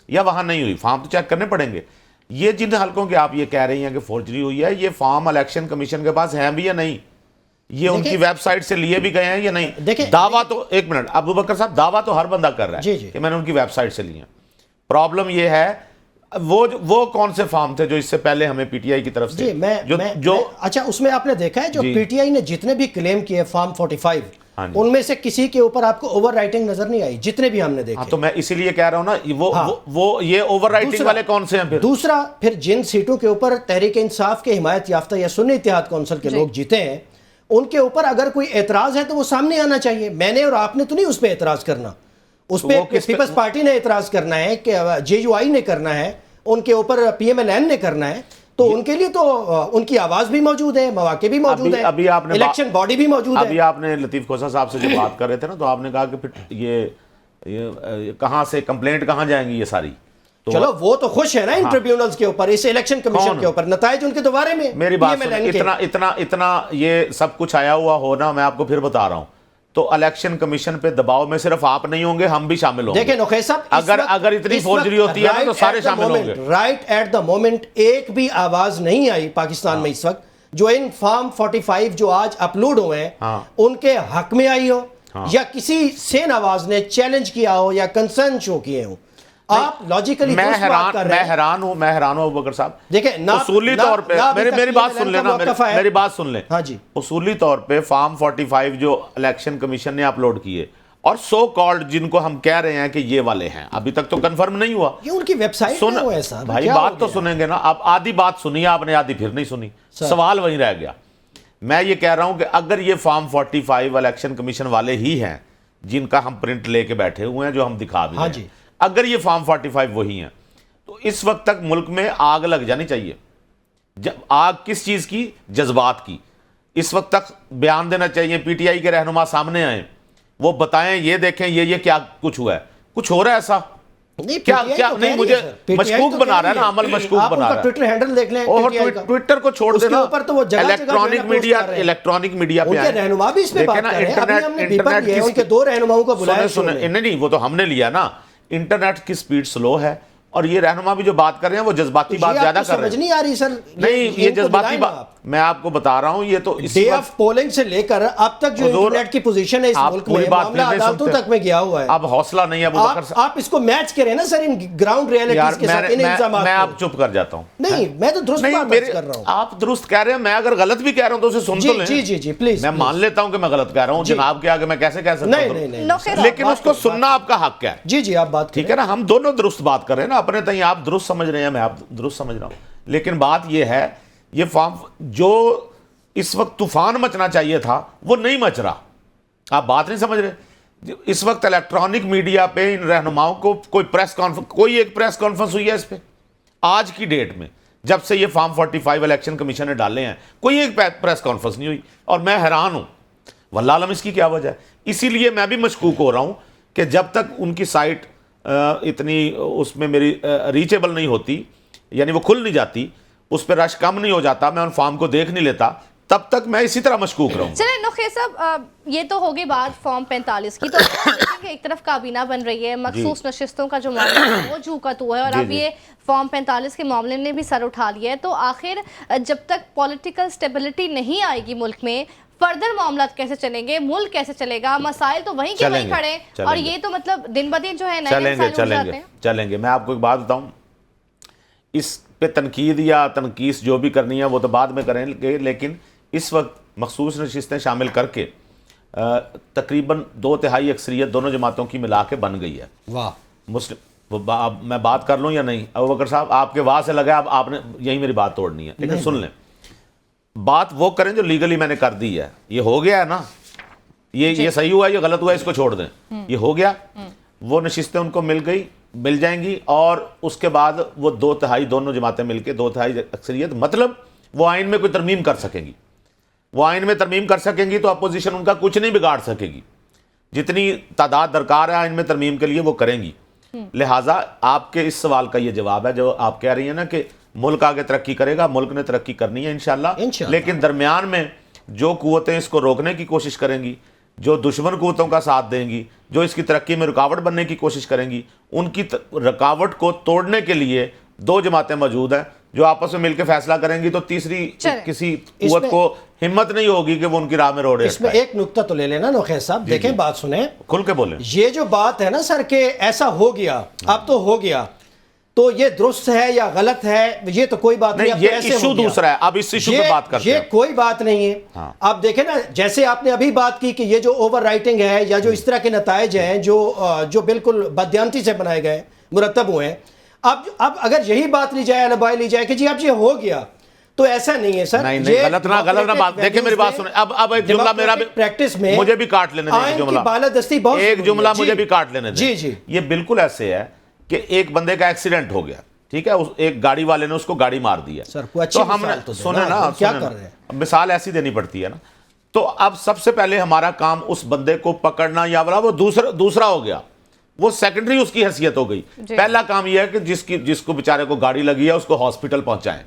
या वहाँ नहीं हुई, फॉर्म तो चेक करने पड़ेंगे। ये जिन हल्कों के आप ये कह रही हैं कि फोर्जरी हुई है, ये फॉर्म इलेक्शन कमीशन के पास हैं भी या नहीं, ये उनकी वेबसाइट से लिए भी गए हैं या नहीं? दावा तो, एक मिनट अबू बकर साहब, दावा तो हर बंदा कर रहा है कि मैंने उनकी वेबसाइट से लिए। प्रॉब्लम ये है वो कौन से फॉर्म थे जो इससे पहले हमें पीटीआई की तरफ से अच्छा, उसमें आपने देखा है जो पीटीआई ने जितने भी क्लेम किए फॉर्म 45, उनमें से किसी के ऊपर आपको ओवर राइटिंग नजर नहीं आई, जितने भी हमने देखे। तो मैं इसीलिए कह रहा हूं ना, वो ये ओवर राइटिंग वाले कौन से हैं? दूसरा, फिर जिन सीटों के ऊपर तहरीक इंसाफ के हिमायत याफ्ता या सुन्नी इत्तेहाद कौंसिल के लोग जीते हैं, उनके ऊपर अगर कोई एतराज है तो वो सामने आना चाहिए। मैंने और आपने तो नहीं उस पर एतराज करना, उस पर पीपल्स पार्टी ने एतराज करना है, कि जेयूआई ने करना है, उनके ऊपर पीएमएलएन ने करना है। तो उनके लिए तो उनकी आवाज भी मौजूद है, मौके भी मौजूद है, अभी आपने इलेक्शन बॉडी भी मौजूद है। अभी आपने लतीफ़ खोसा साहब से जो बात कर रहे थे ना, तो आपने कहा कि फिर ये कहां से कंप्लेंट कहां जाएंगी ये सारी? तो चलो वो तो खुश है ना इन ट्रिब्यूनल्स के ऊपर, इस इलेक्शन कमीशन के ऊपर, नताइज उनके दोबारे में। मेरी बात इतना ये सब कुछ आया हुआ हो ना, मैं आपको फिर बता रहा हूं, तो इलेक्शन कमीशन पे दबाव में सिर्फ आप नहीं होंगे, हम भी शामिल होंगे। देखें नोखे साहब, अगर इतनी फोर्जरी होती है तो सारे शामिल होंगे। राइट एट द मोमेंट एक भी आवाज नहीं आई पाकिस्तान में इस वक्त जो इन फॉर्म 45 जो आज अपलोड हुए हैं उनके हक में आई हो, या किसी सेन आवाज ने चैलेंज किया हो या कंसर्न शो किए हो। आप लॉजिकली मैं हैरान हूं अबू बकर साहब। देखिए उसूली तौर पे मेरी बात सुन लेना, मेरी बात सुन ले। हाँ जी, उसूली तौर पे फॉर्म 45 जो इलेक्शन कमीशन ने अपलोड किए और सो कॉल्ड जिनको हम कह रहे हैं कि ये वाले हैं, अभी तक तो कंफर्म नहीं हुआ, ये उनकी वेबसाइट में हुआ है साहब। भाई बात तो सुनेंगे ना, अब आधी बात सुनी आपने, आधी फिर नहीं सुनी, सवाल वहीं रह गया। मैं ये कह रहा हूं कि अगर ये फॉर्म 45 इलेक्शन कमीशन वाले ही हैं जिनका हम प्रिंट लेके बैठे हुए हैं, जो हम दिखा भी रहे हैं, अगर ये फॉर्म 45 वही हैं, तो इस वक्त तक मुल्क में आग लग जानी चाहिए। जब आग किस चीज की? जज्बात की। इस वक्त तक बयान देना चाहिए, पीटीआई के रहनुमा सामने आए, वो बताएं, ये देखें ये क्या कुछ हुआ है, कुछ हो रहा है ऐसा क्या नहीं? मुझे मशकूक बना रहा है ना, अमल मशकूक बना रहा है। ट्विटर हैंडल देख लें, और ट्विटर को छोड़ देना, ऊपर तो वो इलेक्ट्रॉनिक मीडिया पे उनके रहनुमा भी इस पे बात कर रहे हैं। इंटरनेट उनके दो रहनुमाओं को बुलाया, नहीं वो तो हमने लिया ना। इंटरनेट की स्पीड स्लो है और ये रहनुमा भी जो बात कर रहे हैं वो जज्बाती बात ज्यादा कर रहे हैं। समझ नहीं आ रही सर, नहीं ये जज्बाती बात मैं आपको बता रहा हूं। ये तो डे ऑफ पोलिंग से लेकर अब तक जो इंटरनेट की पोजीशन है इस मुल्क में, मामला अदालतों तक में गया हुआ है। अब हौसला नहीं है अबू बकर, आप इसको मैच करें ना सर इन ग्राउंड रियलिटीज के साथ, इन इल्जामात। मैं आप चुप कर जाता हूं। नहीं मैं तो दुरुस्त बात कर रहा हूं। आप दुरुस्त कह रहे हैं, मैं अगर गलत भी कह रहा हूं तो उसे सुन तो लें। जी जी जी प्लीज। मैं मान लेता हूं कि मैं गलत कह रहा हूं, जनाब के आगे मैं कैसे कह सकता हूं? नहीं, लेकिन उसको सुनना आपका हक है। जी जी आप बात ठीक है ना, हम दोनों दुरुस्त बात कर रहे हैं ना, अपने तय आप दुरुस्त समझ रहे हैं, मैं आप दुरुस्त समझ रहा हूं। लेकिन बात यह है, ये फॉर्म जो इस वक्त तूफान मचना चाहिए था वो नहीं मच रहा। आप बात नहीं समझ रहे। इस वक्त इलेक्ट्रॉनिक मीडिया पे इन रहनुमाओं को कोई एक प्रेस कॉन्फ्रेंस हुई है इस पे आज की डेट में, जब से ये फॉर्म 45 इलेक्शन कमीशन ने डाले हैं, कोई एक प्रेस कॉन्फ्रेंस नहीं हुई। और मैं हैरान हूं, वल्लाह आलम इसकी क्या वजह है। इसीलिए मैं भी मशकूक हो रहा हूं कि जब तक उनकी साइट इतनी उसमें मेरी रीचेबल नहीं होती, यानी वो खुल नहीं जाती, उस पर रश कम नहीं हो जाता, मैं उन फॉर्म को देख नहीं लेता, तब तक मैं इसी तरह मशकूक रहूं। चलिए नोखे साहब, ये तो होगी बात फॉर्म 45 की। तो एक तरफ काबीना बन रही है, मखसूस नशिस्तों का जो मामला है वो झूका तो है, और अब ये फॉर्म 45 के मामले ने भी सर उठा लिया है। तो आखिर जब तक पॉलिटिकल स्टेबिलिटी नहीं आएगी मुल्क में, फर्दर मामला कैसे चलेंगे, मुल्क कैसे चलेगा? मसाइल तो वहीं के वहीं खड़े हैं, और ये तो मतलब दिन ब दिन जो है चलेंगे। मैं आपको एक बात बताऊं, इस पे तनकीद या तनकीस जो भी करनी है वो तो बाद में करेंगे, लेकिन इस वक्त मखसूस नशिस्तें शामिल करके तकरीबन 2/3 अक्सरियत दोनों जमातों की मिला के बन गई है। वाह मुस्लिम मैं बात कर लूँ या नहीं? अबू बकर साहब आपके वाह से लगा, अब आपने यही मेरी बात तोड़नी है, लेकिन सुन लें, बात वो करें जो लीगली मैंने कर दी है। ये हो गया है ना, ये सही हुआ, ये गलत हुआ, इसको छोड़ दें, ये हो गया। वो नशिस्तें उनको मिल जाएंगी और उसके बाद वो 2/3 दोनों जमातें मिलकर 2/3 अक्सरियत, मतलब वो आइन में कोई तरमीम कर सकेंगी। वो आइन में तरमीम कर सकेंगी तो अपोजिशन उनका कुछ नहीं बिगाड़ सकेगी। जितनी तादाद दरकार है आइन में तरमीम के लिए वो करेंगी। लिहाजा आपके इस सवाल का ये जवाब है जो आप कह रही हैं ना कि मुल्क आगे तरक्की करेगा, मुल्क ने तरक्की करनी है इंशाल्लाह। लेकिन दरमियान में जो कुव्वतें इसको रोकने की कोशिश करेंगी, जो दुश्मन कुव्वतों का साथ देंगी, जो इसकी तरक्की में रुकावट बनने की कोशिश करेंगी, उनकी रुकावट को तोड़ने के लिए 2 जमातें मौजूद हैं जो आपस में मिलकर फैसला करेंगी। तो तीसरी किसी कुव्वत को हिम्मत नहीं होगी कि वो उनकी राह में रोड़े। इसमें एक नुक्ता तो ले लेना नौखेज साहब, देखें बात सुने, खुल के बोले। ये जो बात है ना सर कि ऐसा हो गया, अब तो हो गया, तो ये दुरुस्त है या गलत है, ये तो कोई बात नहीं। ये इशू दूसरा है, अब इस इशू पे बात करते हैं। ये कोई बात नहीं है। हाँ। अब देखें ना, जैसे आपने अभी बात की कि ये जो ओवर राइटिंग है या जो इस तरह के नताइज हैं जो बिल्कुल बदयांती से बनाए गए, मुरतब हुए हैं, अब अगर यही बात ली जाए, अलबाई ली जाए कि जी अब ये हो गया, तो ऐसा नहीं है सर। नहीं, गलत ना बात। देखिए मेरी बात सुने, अब एक जुमला मेरा भी प्रैक्टिस में मुझे भी काट लेने दें। जुमला बालादस्ती बहुत एक जुमला मुझे भी काट लेने दें। जी जी, ये बिल्कुल ऐसे है कि एक बंदे का एक्सीडेंट हो गया, ठीक है, एक गाड़ी वाले ने उसको गाड़ी मार दी है सर, तो हमने सुने ना, क्या कर रहे हैं, मिसाल ऐसी देनी पड़ती है ना। तो अब सबसे पहले हमारा काम उस बंदे को पकड़ना, या वो दूसरा हो गया, वो सेकेंडरी उसकी हैसियत हो गई। पहला काम यह है कि जिसको बेचारे को गाड़ी लगी है उसको हॉस्पिटल पहुंचाएं।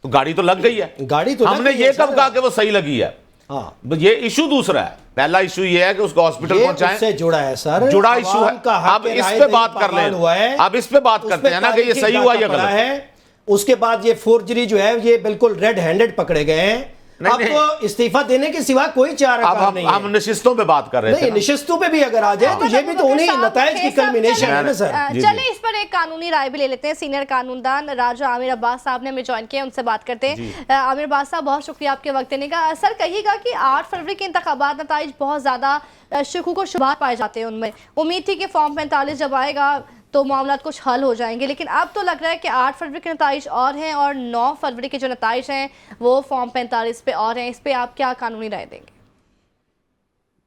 तो गाड़ी तो लग गई है, गाड़ी तो हमने ये कब कहा कि वो सही लगी है? हाँ, ये इशू दूसरा है। पहला इशू ये है कि उसको हॉस्पिटल पहुंचाएं, उससे जुड़ा है सर, जुड़ा इशू है। अब इस पे बात कर लें, अब इस पे बात करते हैं ना कि ये सही हुआ या गलत है। उसके बाद ये फोर्जरी जो है ये बिल्कुल रेड हैंडेड पकड़े गए हैं। अब तो इस्तीफा देने के सिवा कोई चारा नहीं है। हम नशिस्तों पे बात कर रहे थे। नशिस्तों पे भी अगर आ जाए तो ये भी तो उन्हीं नताइज की कल्मिनेशन है ना सर। चलिए इस पर एक कानूनी राय भी ले लेते हैं। सीनियर कानूनदान राजा आमिर अब्बास साहब ने हमें ज्वाइन किया, उनसे बात करते हैं। आमिर अब्बास साहब, बहुत शुक्रिया आपके वक्त देने का। सर कहिएगा कि 8 फरवरी के इंतखाबात नताइज बहुत ज़्यादा शुकूक व शुबहात पाए जाते हैं, उनमें उम्मीद थी कि फॉर्म 45 जब आएगा तो मामला कुछ हल हो जाएंगे, लेकिन अब तो लग रहा है कि 8 फरवरी के नताइज और हैं और 9 फरवरी के जो नताइज हैं वो फॉर्म 45 पे और हैं। इस पे आप क्या कानूनी राय देंगे?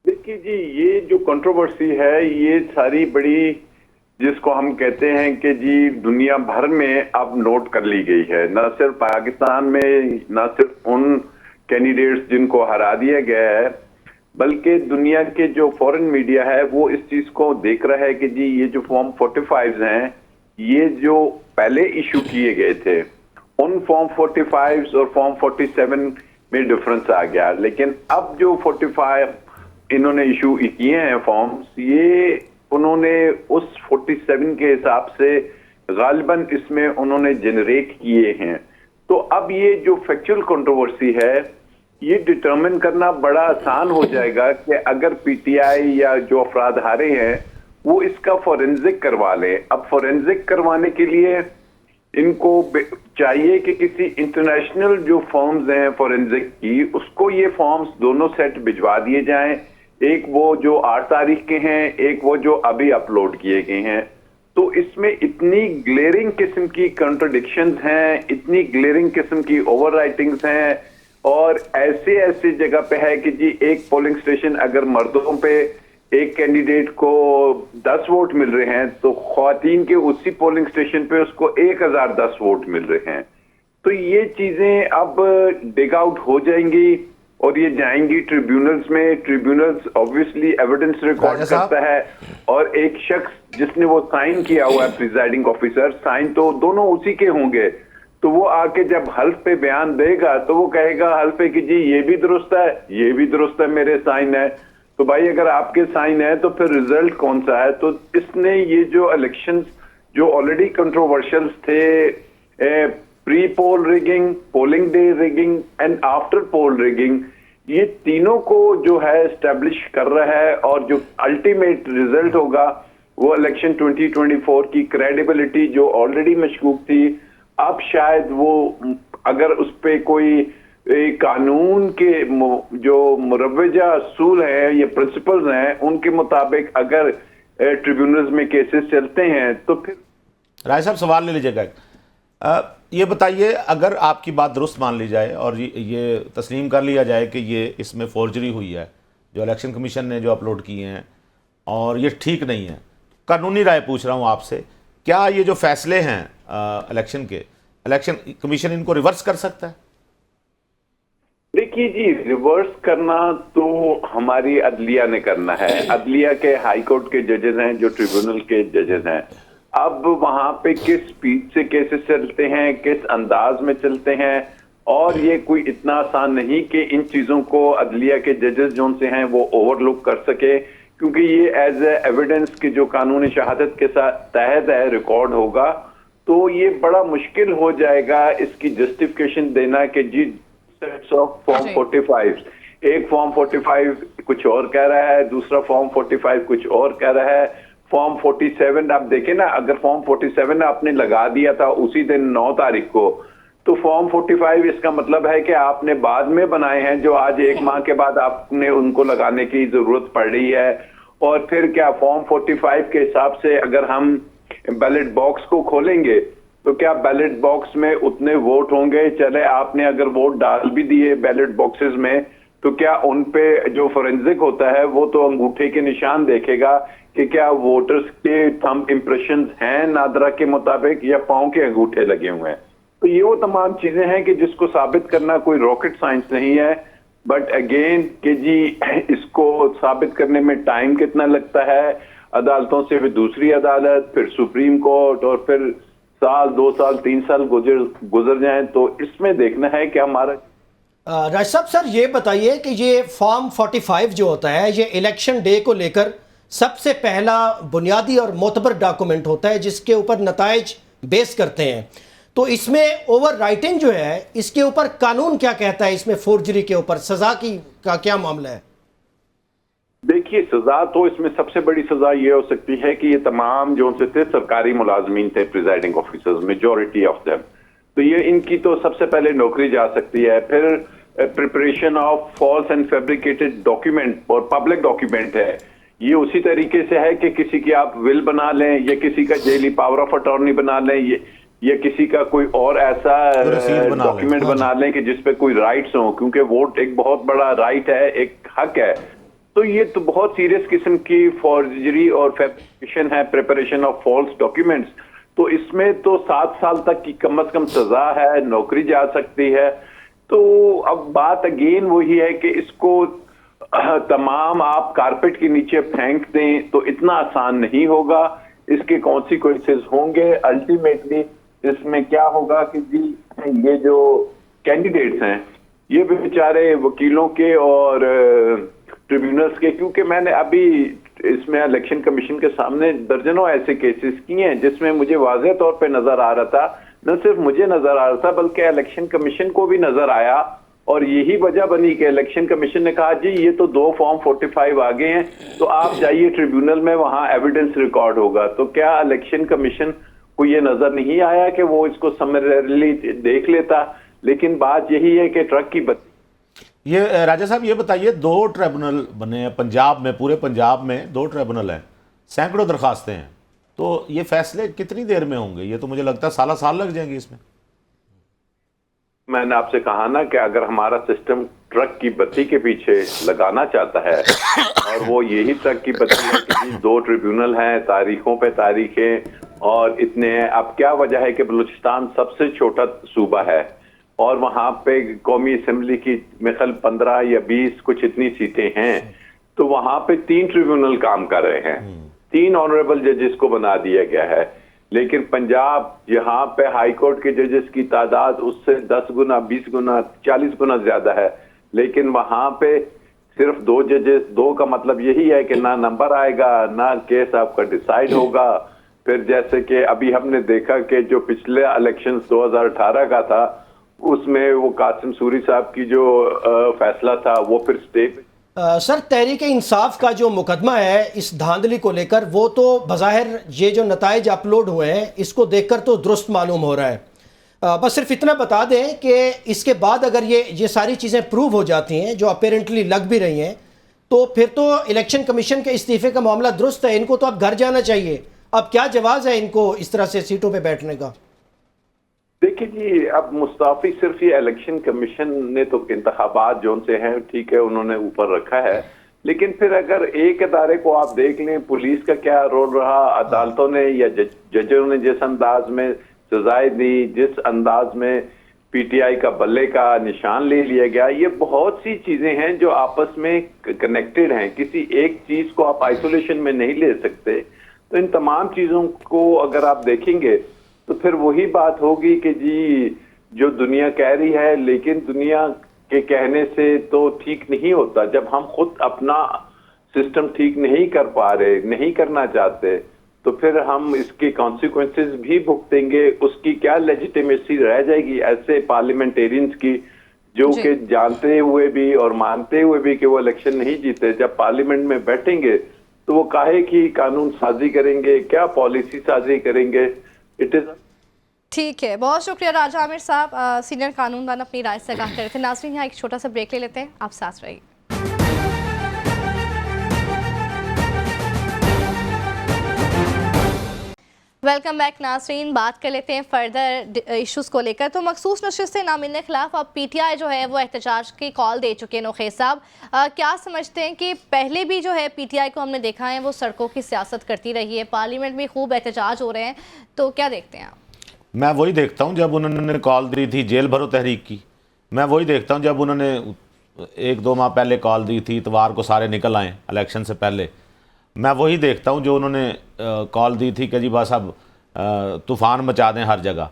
देखिए जी, ये जो कंट्रोवर्सी है ये सारी बड़ी, जिसको हम कहते हैं कि जी दुनिया भर में अब नोट कर ली गई है। न सिर्फ पाकिस्तान में, न सिर्फ उन कैंडिडेट्स जिनको हरा दिया गया है, बल्कि दुनिया के जो फॉरेन मीडिया है वो इस चीज को देख रहा है कि जी ये जो फॉर्म 45 हैं, ये जो पहले इशू किए गए थे उन फॉर्म 45 और फॉर्म 47 में डिफरेंस आ गया। लेकिन अब जो 45 इन्होंने इशू किए हैं फॉर्म्स, ये उन्होंने उस 47 के हिसाब से गालिबन इसमें उन्होंने जनरेट किए हैं। तो अब ये जो फैक्चुअल कंट्रोवर्सी है ये डिटरमिन करना बड़ा आसान हो जाएगा कि अगर पीटीआई या जो अफराद हारे हैं वो इसका फोरेंसिक करवा लें। अब फोरेंसिक करवाने के लिए इनको चाहिए कि किसी इंटरनेशनल जो फॉर्म्स हैं फोरेंसिक की, उसको ये फॉर्म्स दोनों सेट भिजवा दिए जाएं। एक वो जो 8 तारीख के हैं, एक वो जो अभी अपलोड किए गए हैं। तो इसमें इतनी ग्लेरिंग किस्म की कॉन्ट्रडिक्शंस हैं, इतनी ग्लेरिंग किस्म की ओवर राइटिंग्स हैं, और ऐसे जगह पे है कि जी एक पोलिंग स्टेशन अगर मर्दों पे एक कैंडिडेट को 10 वोट मिल रहे हैं तो ख्वातीन के उसी पोलिंग स्टेशन पे उसको 1010 वोट मिल रहे हैं। तो ये चीजें अब डिग आउट हो जाएंगी और ये जाएंगी ट्रिब्यूनल्स में। ट्रिब्यूनल्स ऑब्वियसली एविडेंस रिकॉर्ड करता है और एक शख्स जिसने वो साइन किया हुआ है, प्रिजाइडिंग ऑफिसर, साइन तो दोनों उसी के होंगे। तो वो आके जब हल्फ पे बयान देगा तो वो कहेगा हल्फ पे कि जी ये भी दुरुस्त है, ये भी दुरुस्त है, मेरे साइन है। तो भाई अगर आपके साइन है तो फिर रिजल्ट कौन सा है? तो इसने ये जो इलेक्शंस जो ऑलरेडी कंट्रोवर्शियल थे, pre poll rigging, polling day rigging and after poll rigging, ये तीनों को जो है एस्टेब्लिश कर रहा है। और जो अल्टीमेट रिजल्ट होगा वो इलेक्शन 2024 की क्रेडिबिलिटी जो ऑलरेडी मशकूक थी, अब शायद वो अगर उस पे कोई कानून के जो मुरव्वजा असूल हैं या प्रिंसिपल्स हैं उनके मुताबिक अगर ट्रिब्यूनल्स में केसेस चलते हैं तो फिर। राय साहब सवाल ले लीजिएगा। ये बताइए, अगर आपकी बात दुरुस्त मान ली जाए और ये तस्लीम कर लिया जाए कि ये इसमें फोर्जरी हुई है, जो इलेक्शन कमीशन ने जो अपलोड किए हैं, और ये ठीक नहीं है। कानूनी राय पूछ रहा हूँ आपसे, क्या ये जो फैसले हैं इलेक्शन के, इलेक्शन कमीशन इनको रिवर्स कर सकता है? देखिए जी, रिवर्स करना तो हमारी अदलिया ने करना है। अदलिया के हाई कोर्ट के जजेस हैं, जो ट्रिब्यूनल के जजेस हैं। अब वहां पे किस स्पीड से केसेस चलते हैं, किस अंदाज में चलते हैं, और ये कोई इतना आसान नहीं कि इन चीजों को अदलिया के जजेस जो से हैं वो ओवरलुक कर सके, क्योंकि ये एज एविडेंस की जो कानूनी शहादत के साथ तहत है रिकॉर्ड होगा, तो ये बड़ा मुश्किल हो जाएगा इसकी जस्टिफिकेशन देना कि जी सेट्स ऑफ फॉर्म 45, एक फॉर्म 45 कुछ और कह रहा है, दूसरा फॉर्म 45 कुछ और कह रहा है। फॉर्म 47 आप देखें ना, अगर फॉर्म 47 आपने लगा दिया था उसी दिन 9 तारीख को, तो फॉर्म 45 इसका मतलब है कि आपने बाद में बनाए हैं, जो आज 1 माह के बाद आपने उनको लगाने की जरूरत पड़ रही है। और फिर क्या फॉर्म 45 के हिसाब से अगर हम बैलेट बॉक्स को खोलेंगे तो क्या बैलेट बॉक्स में उतने वोट होंगे? चले आपने अगर वोट डाल भी दिए बैलेट बॉक्सेस में, तो क्या उन पे जो फोरेंसिक होता है वो तो अंगूठे के निशान देखेगा कि क्या वोटर्स के थंब इंप्रेशंस हैं नादरा के मुताबिक, या पांव के अंगूठे लगे हुए हैं? तो ये वो तमाम चीजें हैं कि जिसको साबित करना कोई रॉकेट साइंस नहीं है। बट अगेन कि जी इसको साबित करने में टाइम कितना लगता है, अदालतों से फिर दूसरी अदालत, फिर सुप्रीम कोर्ट, और फिर साल 2 साल 3 साल गुजर जाएं, तो इसमें देखना है कि हमारा राज साहब, सर ये बताइए कि ये फॉर्म 45 जो होता है, ये इलेक्शन डे को लेकर सबसे पहला बुनियादी और मोतबर डॉक्यूमेंट होता है जिसके ऊपर नताइज बेस करते हैं। तो इसमें ओवर राइटिंग जो है, इसके ऊपर कानून क्या कहता है? इसमें फोर्जरी के ऊपर सजा का क्या मामला है? देखिए, सजा तो इसमें सबसे बड़ी सजा ये हो सकती है कि ये तमाम जो से थे सरकारी मुलाजमीन थे, presiding officers, majority of them, तो ये इनकी तो सबसे पहले नौकरी जा सकती है। फिर preparation of false and fabricated document और पब्लिक डॉक्यूमेंट है, ये उसी तरीके से है कि किसी की आप विल बना लें, या किसी का जेली पावर ऑफ अटॉर्नी बना लें, या किसी का कोई और ऐसा डॉक्यूमेंट बना लें कि जिसपे कोई राइट्स हो, क्योंकि वोट एक बहुत बड़ा राइट है, एक हक है। तो ये तो बहुत सीरियस किस्म की फॉर्जरी और फैब्रिकेशन है, प्रिपरेशन ऑफ फॉल्स डॉक्यूमेंट्स। तो इसमें तो 7 साल तक की कम से कम सजा है, नौकरी जा सकती है। तो अब बात अगेन वही है कि इसको तमाम आप कारपेट के नीचे फेंक दें तो इतना आसान नहीं होगा, इसके कॉन्सिक्वेंसेस होंगे। अल्टीमेटली इसमें क्या होगा कि जी ये जो कैंडिडेट्स हैं ये बेचारे वकीलों के और ट्रिब्यूनल्स के, क्योंकि मैंने अभी इसमें इलेक्शन कमीशन के सामने दर्जनों ऐसे केसेस किए हैं जिसमें मुझे वाज़ेह तौर पे नजर आ रहा था, न सिर्फ मुझे नजर आ रहा था बल्कि इलेक्शन कमीशन को भी नजर आया, और यही वजह बनी कि इलेक्शन कमीशन ने कहा जी ये तो 2 फॉर्म 45 आ गए हैं, तो आप जाइए ट्रिब्यूनल में, वहां एविडेंस रिकॉर्ड होगा। तो क्या इलेक्शन कमीशन को ये नजर नहीं आया कि वो इसको समरली देख लेता? लेकिन बात यही है कि ट्रक की ये राजा साहब ये बताइए, 2 ट्रिब्यूनल बने हैं पंजाब में, पूरे पंजाब में 2 ट्रिब्यूनल हैं, सैकड़ों दरखास्तें हैं, तो ये फैसले कितनी देर में होंगे? ये तो मुझे लगता है साल लग जाएंगे इसमें। मैंने आपसे कहा ना कि अगर हमारा सिस्टम ट्रक की बत्ती के पीछे लगाना चाहता है, और वो यही ट्रक की बत्ती है कि 2 ट्रिब्यूनल हैं, तारीखों पे तारीखें, और इतने हैं। अब क्या वजह है कि बलूचिस्तान सबसे छोटा सूबा है, और वहां पे कौमी असेंबली की मेरे 15 या 20 कुछ इतनी सीटें हैं, तो वहां पे 3 ट्रिब्यूनल काम कर रहे हैं, 3 ऑनरेबल जजेस को बना दिया गया है। लेकिन पंजाब, यहाँ पे हाई कोर्ट के जजेस की तादाद उससे 10 गुना, 20 गुना, 40 गुना ज्यादा है, लेकिन वहां पे सिर्फ 2 जजेस। 2 का मतलब यही है कि ना नंबर आएगा, ना केस आपका डिसाइड होगा। फिर जैसे कि अभी हमने देखा कि जो पिछले इलेक्शन 2018 का था, उसमें वो कासिम सूरी साहब की जो फैसला था वो फिर स्टे सर, तहरीक इंसाफ का जो मुकदमा है इस धांधली को लेकर, वो तो बज़ाहिर ये जो नताइज अपलोड हुए हैं इसको देखकर तो दुरुस्त मालूम हो रहा है। बस सिर्फ इतना बता दें कि इसके बाद अगर ये सारी चीज़ें प्रूव हो जाती हैं, जो अपेरेंटली लग भी रही हैं, तो फिर तो इलेक्शन कमीशन के इस्तीफे का मामला दुरुस्त है, इनको तो अब घर जाना चाहिए। अब क्या जवाब है इनको इस तरह से सीटों पर बैठने का? देखिए जी, अब मुस्ताफी सिर्फ ये इलेक्शन कमीशन ने तो इंतखाबात जो से हैं ठीक है उन्होंने ऊपर रखा है, लेकिन फिर अगर एक इदारे को आप देख लें, पुलिस का क्या रोल रहा, अदालतों ने या जजों ने जिस अंदाज में सजाएं दी, जिस अंदाज में पीटीआई का बल्ले का निशान ले लिया गया, ये बहुत सी चीजें हैं जो आपस में कनेक्टेड हैं। किसी एक चीज को आप आइसोलेशन में नहीं ले सकते। तो इन तमाम चीजों को अगर आप देखेंगे तो फिर वही बात होगी कि जी जो दुनिया कह रही है, लेकिन दुनिया के कहने से तो ठीक नहीं होता। जब हम खुद अपना सिस्टम ठीक नहीं कर पा रहे, नहीं करना चाहते, तो फिर हम इसके कॉन्सिक्वेंसेस भी भुगतेंगे। उसकी क्या लेजिटिमेसी रह जाएगी ऐसे पार्लियामेंटेरियंस की जो कि जानते हुए भी और मानते हुए भी कि वो इलेक्शन नहीं जीते, जब पार्लियामेंट में बैठेंगे तो वो काहे की कानून साजी करेंगे, क्या पॉलिसी साजी करेंगे। इट इज ठीक है, बहुत शुक्रिया राजा आमिर साहब, सीनियर कानूनदान अपनी राय से आगाह कर रहे थे। नाज़रीन, यहाँ एक छोटा सा ब्रेक ले लेते हैं, आप साथ रहिए। वेलकम बैक नाज़रीन, बात कर लेते हैं फर्दर इश्यूज़ को लेकर। तो मखसूस नशिस्त से ना मिलने के खिलाफ अब पीटीआई जो है वो एहतजाज की कॉल दे चुके हैं। नोखेज साहब, क्या समझते हैं कि पहले भी जो है पीटीआई को हमने देखा है वो सड़कों की सियासत करती रही है, पार्लियामेंट में खूब एहतजाज हो रहे हैं, तो क्या देखते हैं आप? मैं वही देखता हूँ जब उन्होंने कॉल दी थी जेल भरो तहरीक की, मैं वही देखता हूँ जब उन्होंने 1-2 माह पहले कॉल दी थी इतवार को सारे निकल आए इलेक्शन से पहले, मैं वही देखता हूँ जो उन्होंने कॉल दी थी कि जी बस अब तूफ़ान मचा दें हर जगह।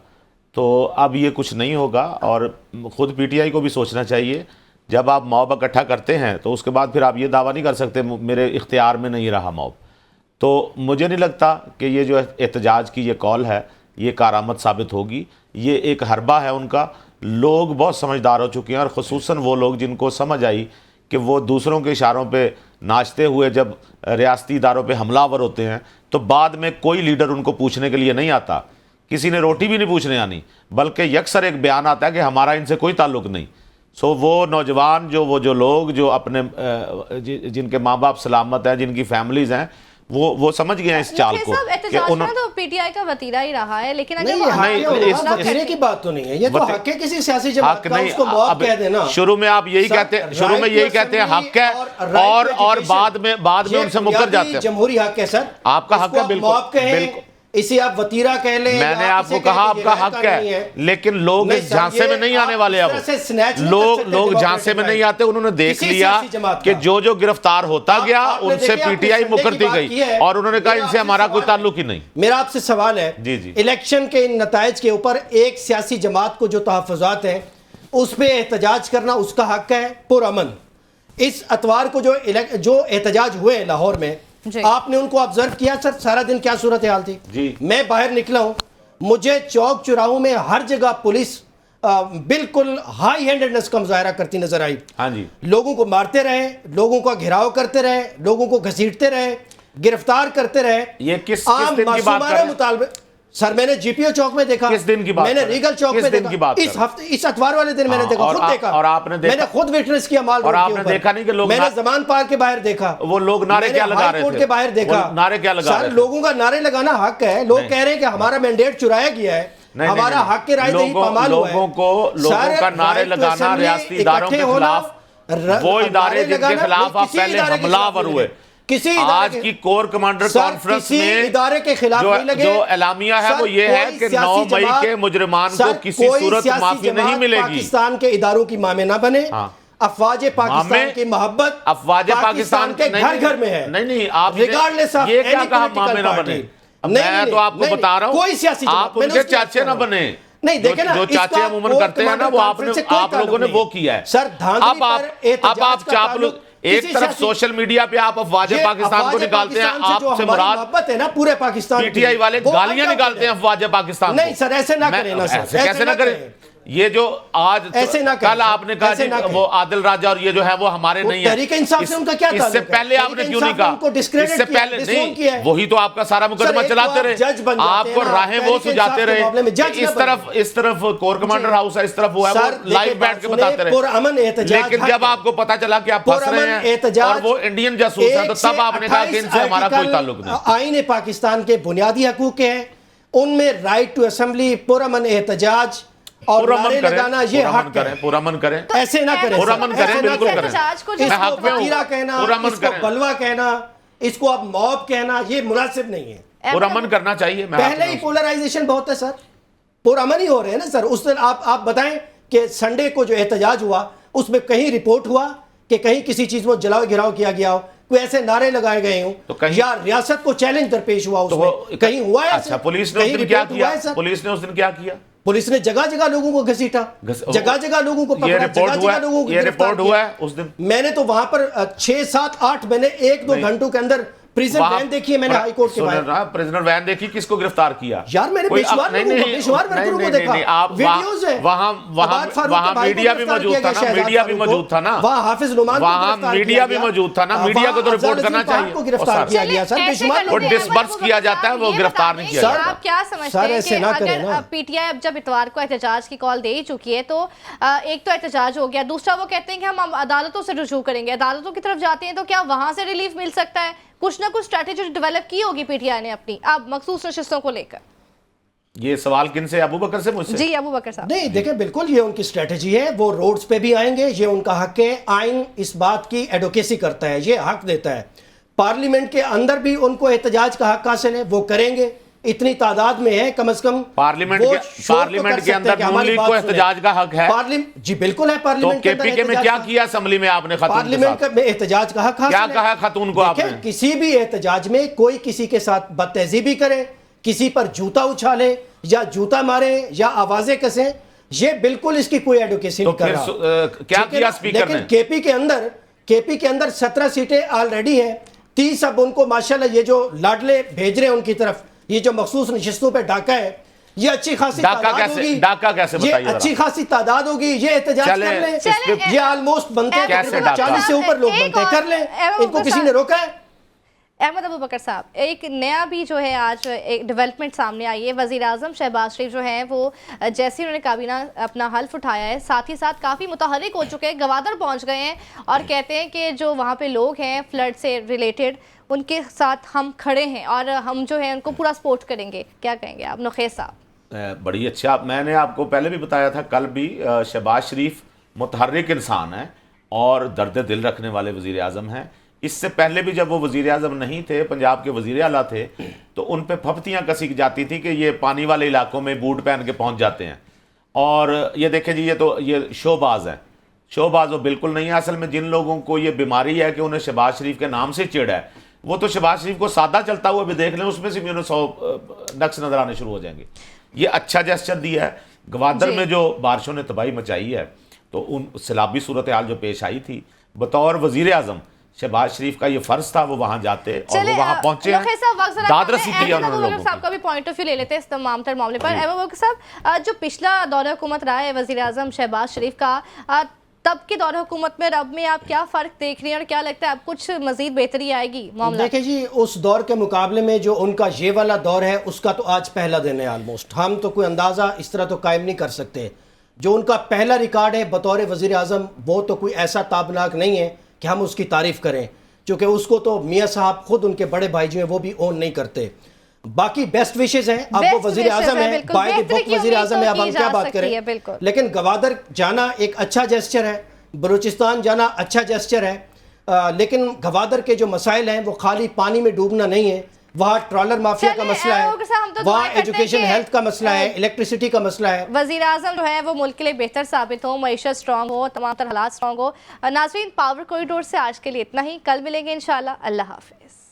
तो अब ये कुछ नहीं होगा और ख़ुद पीटीआई को भी सोचना चाहिए, जब आप मॉब इकट्ठा करते हैं तो उसके बाद फिर आप ये दावा नहीं कर सकते मेरे इख्तियार में नहीं रहा मॉब। तो मुझे नहीं लगता कि ये जो एहतजाज की ये कॉल है ये कारामद साबित होगी। ये एक हरबा है उनका। लोग बहुत समझदार हो चुके हैं और ख़ुसूसन वो लोग जिनको समझ आई कि वो दूसरों के इशारों पे नाचते हुए जब रियासती इदारों पे हमलावर होते हैं तो बाद में कोई लीडर उनको पूछने के लिए नहीं आता, किसी ने रोटी भी नहीं पूछने आनी, बल्कि यकसर एक बयान आता है कि हमारा इनसे कोई ताल्लुक़ नहीं। सो वो नौजवान जो लोग जो अपने जिनके माँ बाप सलामत हैं, जिनकी फैमिलीज़ हैं, वो समझ गए हैं इस चाल को कि उन्होंने तो पीटीआई का वतीरा ही रहा है। लेकिन अगर वतीरे की बात तो नहीं है, ये तो हक है किसी सियासी जमात का, उसको मौत कह देना। शुरू में आप यही कहते हैं, शुरू में यही कहते हैं हक है और बाद में उनसे मुकर जाते हैं। जमहूरी हक है सर, आपका हक है, बिल्कुल। इसे आप वतीरा कह लें, मैंने आपको कहा आपका हक है, लेकिन लोग इस झांसे में नहीं आने वाले। अब लोग झांसे में नहीं आते। उन्होंने देख लिया कि जो गिरफ्तार होता गया उनसे पीटीआई मुकरती गई और उन्होंने कहा इनसे हमारा कोई ताल्लुक ही नहीं। मेरा आपसे सवाल है, जी इलेक्शन के इन नताइज के ऊपर एक सियासी जमात को जो तहफ़्फ़ुज़ात हैं उस पर एहतजाज करना उसका हक है पुरअमन। इस अतवार को जो एहतजाज हुए लाहौर में, आपने उनको ऑब्जर्व किया सर? सारा दिन क्या सूरत हाल थी जी। मैं बाहर निकला हूं, मुझे चौक चौराहों में हर जगह पुलिस बिल्कुल हाई हैंडेडनेस का मुजाहरा करती नजर आई। हाँ जी, लोगों को मारते रहे, लोगों का घेराव करते रहे, लोगों को घसीटते रहे, गिरफ्तार करते रहे। ये किस दिन की बात कर रहे हैं? मुतालबे सर मैंने जीपीओ चौक में देखा। किस दिन की बात? मैंने रीगल चौक में देखा। इस हफ्ते, इस अतवार वाले दिन मैंने देखा, खुद देखा। और आपने देखा, मैंने खुद विटनेस किया माल और आपने देखा नहीं कि लोग, मैंने जमान पार्क के बाहर देखा, वो लोग नारे क्या लगा रहे थे? कोर्ट के बाहर देखा, नारे क्या लगा रहे थे? लोगों का नारे लगाना हक है। लोग कह रहे हैं कि हमारा मैंडेट चुराया गया है, हमारा हक के राय नहीं पामाल हुआ है। लोगों का नारे लगाना रियासती इदारों के खिलाफ, वो इदारे जिनके खिलाफ आप पहले हमलावर हुए, किसी आज की कोर कमांडर कॉन्फ्रेंस में इदारे के खिलाफ नहीं लगे। जो एलामिया है वो ये है कि 9 मई के मुजरिमान को किसी सूरत माफी नहीं मिलेगी। पाकिस्तान के इदारों की मामे ना बने। अफवाज पाकिस्तान की मोहब्बत अफवाज पाकिस्तान के घर घर में है। नहीं, आप रिगार्डलेस ऑफ ये क्या कहा मामे ना बने? मैं तो आपको बता रहा हूँ, कोई सियासी आप उनके चाचे ना बने। नहीं देखे ना, जो चाचे अमूमन करते हैं ना वो आप लोगों ने वो किया है सर। अब आप चापलूस, एक तरफ सोशल मीडिया पे आप अफवाज पाकिस्तान को निकालते हैं, आपसे मुराद मोहब्बत है ना पूरे पाकिस्तान। पीटीआई वाले गालियां निकालते हैं अफवाज पाकिस्तान। नहीं सर, ऐसे ना करें ना सर, कैसे ना करें? ये जो आज कल आपने कहा जी वो आदिल राजा और ये जो है वो हमारे नहीं है, तहरीक इंसाफ से उनका क्या ताल्लुक है? इससे पहले आपने क्यों नहीं कहा? इससे पहले नहीं, वही तो आपका सारा मुकदमा चलाते रहे, आपको राहें वो सुझाते रहे। इस तरफ कोर कमांडर हाउस है, इस तरफ वो है, वो लाइव बैठ के बताते रहे। लेकिन जब आपको पता चला कि आप फंस रहे हैं और वो इंडियन जासूस हैं, तो तब आपने कहा कि इनसे हमारा कोई ताल्लुक नहीं। आईन पाकिस्तान के बुनियादी हकूक हैं, उनमें राइट टू असेंबली, पुरअमन एहतजाज, और पूरा नारे मन करें, लगाना ये पूरा मन हक है। करें, पूरा मन करें, ऐसे ना करें पूरा सर, मन ऐसे करें, ना बिल्कुल करें। करें। एहतजाज को मैं हक में हूं, वकीरा कहना, पूरा मन इसको करें, बलवा कहना, इसको आप मॉब कहना, ये मुनासिब नहीं है। पूरा मन करना चाहिए। मैं पहले ही पोलराइजेशन बहुत है सर, पुरअमन ही हो रहे हैं ना सर। उस दिन आप बताएं कि संडे को जो एहतजाज हुआ उसमें कहीं रिपोर्ट हुआ कि कहीं किसी चीज में जलाओ घिराव किया गया हो, कोई ऐसे नारे लगाए गए हों, तो कहीं- या रियासत को चैलेंज दरपेश हुआ तो उसमें कहीं हुआ है? अच्छा, पुलिस ने उस कहीं दिन क्या रिपोर्ट हुआ किया? है सर? पुलिस ने उस दिन क्या किया? पुलिस ने जगह जगह लोगों को घसीटा, जगह जगह लोगों को ये पकड़ा, रिपोर्ट जगह हुआ जगह लोगों को ये गिरफ्तार रिपोर्ट हुआ किया। है उस दिन? मैंने तो वहां पर 6, 7, 8 मैंने 1-2 घंटों के अंदर प्रिजन वहां- वैन देखी है मैंने हाई कोर्ट के सुनो बाहर। ना, प्रिजनर वैन देखी, किसको गिरफ्तार किया? यार मैंने कोई पेशवार नहीं, लोगों को, नहीं, पेशवार नहीं, वर्करों को नहीं, देखा, नहीं, आप वीडियोस है। वहां अबाद फारूक वहां के भाई को मीडिया भी गिरफ्तार मौजूद किया था गया, ना, शहजाद मीडिया भी फारूक को। मौजूद था ना, वहां हाफिज नुमान को वहां गिरफ्तार मीडिया किया भी गया। मौजूद था ना, मीडिया को तो वहां रिपोर्ट अफजल करना अजीम पाक चाहिए। को गिरफ्तार और किया चलिए, गया सर, ऐसे बेशुमार कर वो लेते हैं, डिसबर्स अहमद किया अबू जाता है, बकर वो साहब, गिरफ्तार ये नहीं किया बताइए, जाता। आप क्या समझते सर, हैं ऐसे कि ना करें अगर ना। पीटीआई अब जब इतवार को एहतजाज की कॉल दे ही चुकी है तो एक तो एहतजाज हो गया, दूसरा वो कहते हैं कि हम अदालतों से रुजू करेंगे, अदालतों की तरफ जाते हैं तो क्या वहां से रिलीफ मिल सकता है? कुछ ना कुछ स्ट्रैटेजी डेवलप की होगी पीटीआई ने अपनी अब मखसूस नशिस्तों को लेकर। ये सवाल किन से? अबू बकर से, मुझसे? जी अबू बकर साहब। नहीं देखें, बिल्कुल ये उनकी स्ट्रेटजी है, वो रोड्स पे भी आएंगे, ये उनका हक है। आइन इस बात की एडवोकेसी करता है, ये हक देता है। पार्लियामेंट के अंदर भी उनको एहतजाज का हक हासिल है, वो करेंगे। इतनी तादाद में है, कम से कम पार्लियामेंट वो के शोर तो कर पार्लियामेंट के सकते हैं अंदर कि नून हमारी लीग बात को सुने। एहतजाज का हक है। पार्लियामेंट जी बिल्कुल है, तो पार्लियामेंट के अंदर केपीके में एहतजाज क्या का- किया असेंबली में आपने खातून के पार्लियामेंट साथ? में एहतजाज का हक हासिल क्या है। कहा है खातून को देखें, आपने? किसी भी एहतजाज में कोई किसी के साथ बदतहजीबी करे, किसी पर जूता उछाले या जूता मारे या आवाजें कसें, ये बिल्कुल इसकी कोई एडवोकेसी तो नहीं कर फिर रहा। क्या ठीक है किया ना? स्पीकर लेकिन ने? केपी के अंदर 17 सीटें ऑलरेडी हैं, 30 अब उनको माशाल्लाह ये जो लाडले भेज रहे हैं उनकी तरफ, ये जो मखसूस नशिस्तों पे डाका है, ये अच्छी खासी डाका तादाद कैसे- होगी। डाका कैसे ये बताइए जरा। अच्छी खासी तादाद होगी, ये एहतजाज चले, कर लें। चले, ये ऑलमोस्ट बनते हैं, कैसे तकरीबन डाका? 40 से ऊपर लोग एक बनते हैं, और- कर लें। अहमद इनको किसी साहब- ने रोका है? अहमद अबू बकर साहब, एक नया भी जो है आज एक डेवलपमेंट सामने आई है। वज़ीर आज़म शहबाज शरीफ जो हैं वो जैसे उन्होंने काबीना अपना हल्फ उठाया है, साथ ही साथ काफ़ी मुतहर्रिक हो चुके हैं, गवादर पहुंच गए हैं और कहते हैं कि जो वहाँ पे लोग हैं फ्लड से रिलेटेड, उनके साथ हम खड़े हैं और हम जो है उनको पूरा सपोर्ट करेंगे। क्या कहेंगे आप नखेस साहब? बड़ी अच्छा, मैंने आपको पहले भी बताया था, कल भी शहबाज शरीफ मुतहर्रिक इंसान है और दर्द दिल रखने वाले वज़ीर आज़म हैं। इससे पहले भी जब वो वज़ीर आज़म नहीं थे, पंजाब के वज़ीर आला थे, तो उन पे फफ्तियाँ कसी जाती थी कि ये पानी वाले इलाकों में बूट पहन के पहुँच जाते हैं। और ये देखें जी, ये शोबाज है, शोबाज वो बिल्कुल नहीं है। असल में जिन लोगों को ये बीमारी है कि उन्हें शहबाज शरीफ के नाम से चिढ़ है, वो तो शहबाज शरीफ को सादा चलता हुआ भी देख लें, उसमें से भी उन्हें 100 नक्श नजर आने शुरू हो जाएंगे। ये अच्छा जेस्चर दिया है। गवादर में जो बारिशों ने तबाही मचाई है, तो उन सैलाबी सूरत हाल जो पेश आई थी, बतौर वज़ीर आज़म शहबाज शरीफ का ये फर्ज था वो वहां जाते और वो वहां पहुंचे हैं। दादरसी किया उन्होंने लोगों साहब का भी पॉइंट ऑफ व्यू ले लेते हैं इस तमाम तर मामले पर। अहमद बकर साहब, जो पिछला दौर हुकूमत रहा है वज़ीर आज़म शहबाज शरीफ का, तब के दौर हुकूमत में अब में आप क्या फ़र्क देख रही हैं और क्या लगता है अब कुछ मज़ीद बेहतरी आएगी मामला? देखिए जी, उस दौर के मुकाबले में जो उनका ये वाला दौर है, उसका तो आज पहला दिन है ऑलमोस्ट। हम तो कोई अंदाज़ा इस तरह तो कायम नहीं कर सकते। जो उनका पहला रिकॉर्ड है बतौर वज़ीर आज़म, वो तो कोई ऐसा ताबनाक नहीं है कि हम उसकी तारीफ़ करें, क्योंकि उसको तो मियाँ साहब खुद उनके बड़े भाई जो हैं वो भी ओन नहीं करते। बाकी बेस्ट विशेज़ हैं। अब वो वज़ीर आज़म है, बाय द बुक वज़ीर आज़म है, अब हम क्या बात करें। लेकिन गवादर जाना एक अच्छा जेस्चर है, बलूचिस्तान जाना अच्छा जेस्चर है। लेकिन गवादर के जो मसाइल हैं वो खाली पानी में डूबना नहीं है। वहाँ ट्रॉलर माफिया का मसला है, वहाँ एजुकेशन हेल्थ का मसला है, इलेक्ट्रिसिटी का मसला है। वज़ीर आज़म जो है वो मुल्क के लिए बेहतर साबित हो, मईशत स्ट्रॉन्ग हो, तमाम तरह हालात स्ट्रॉन्ग हो। नाज़रीन, पावर कॉरिडोर से आज के लिए इतना ही। कल मिलेंगे इंशाल्लाह। अल्लाह हाफिज़।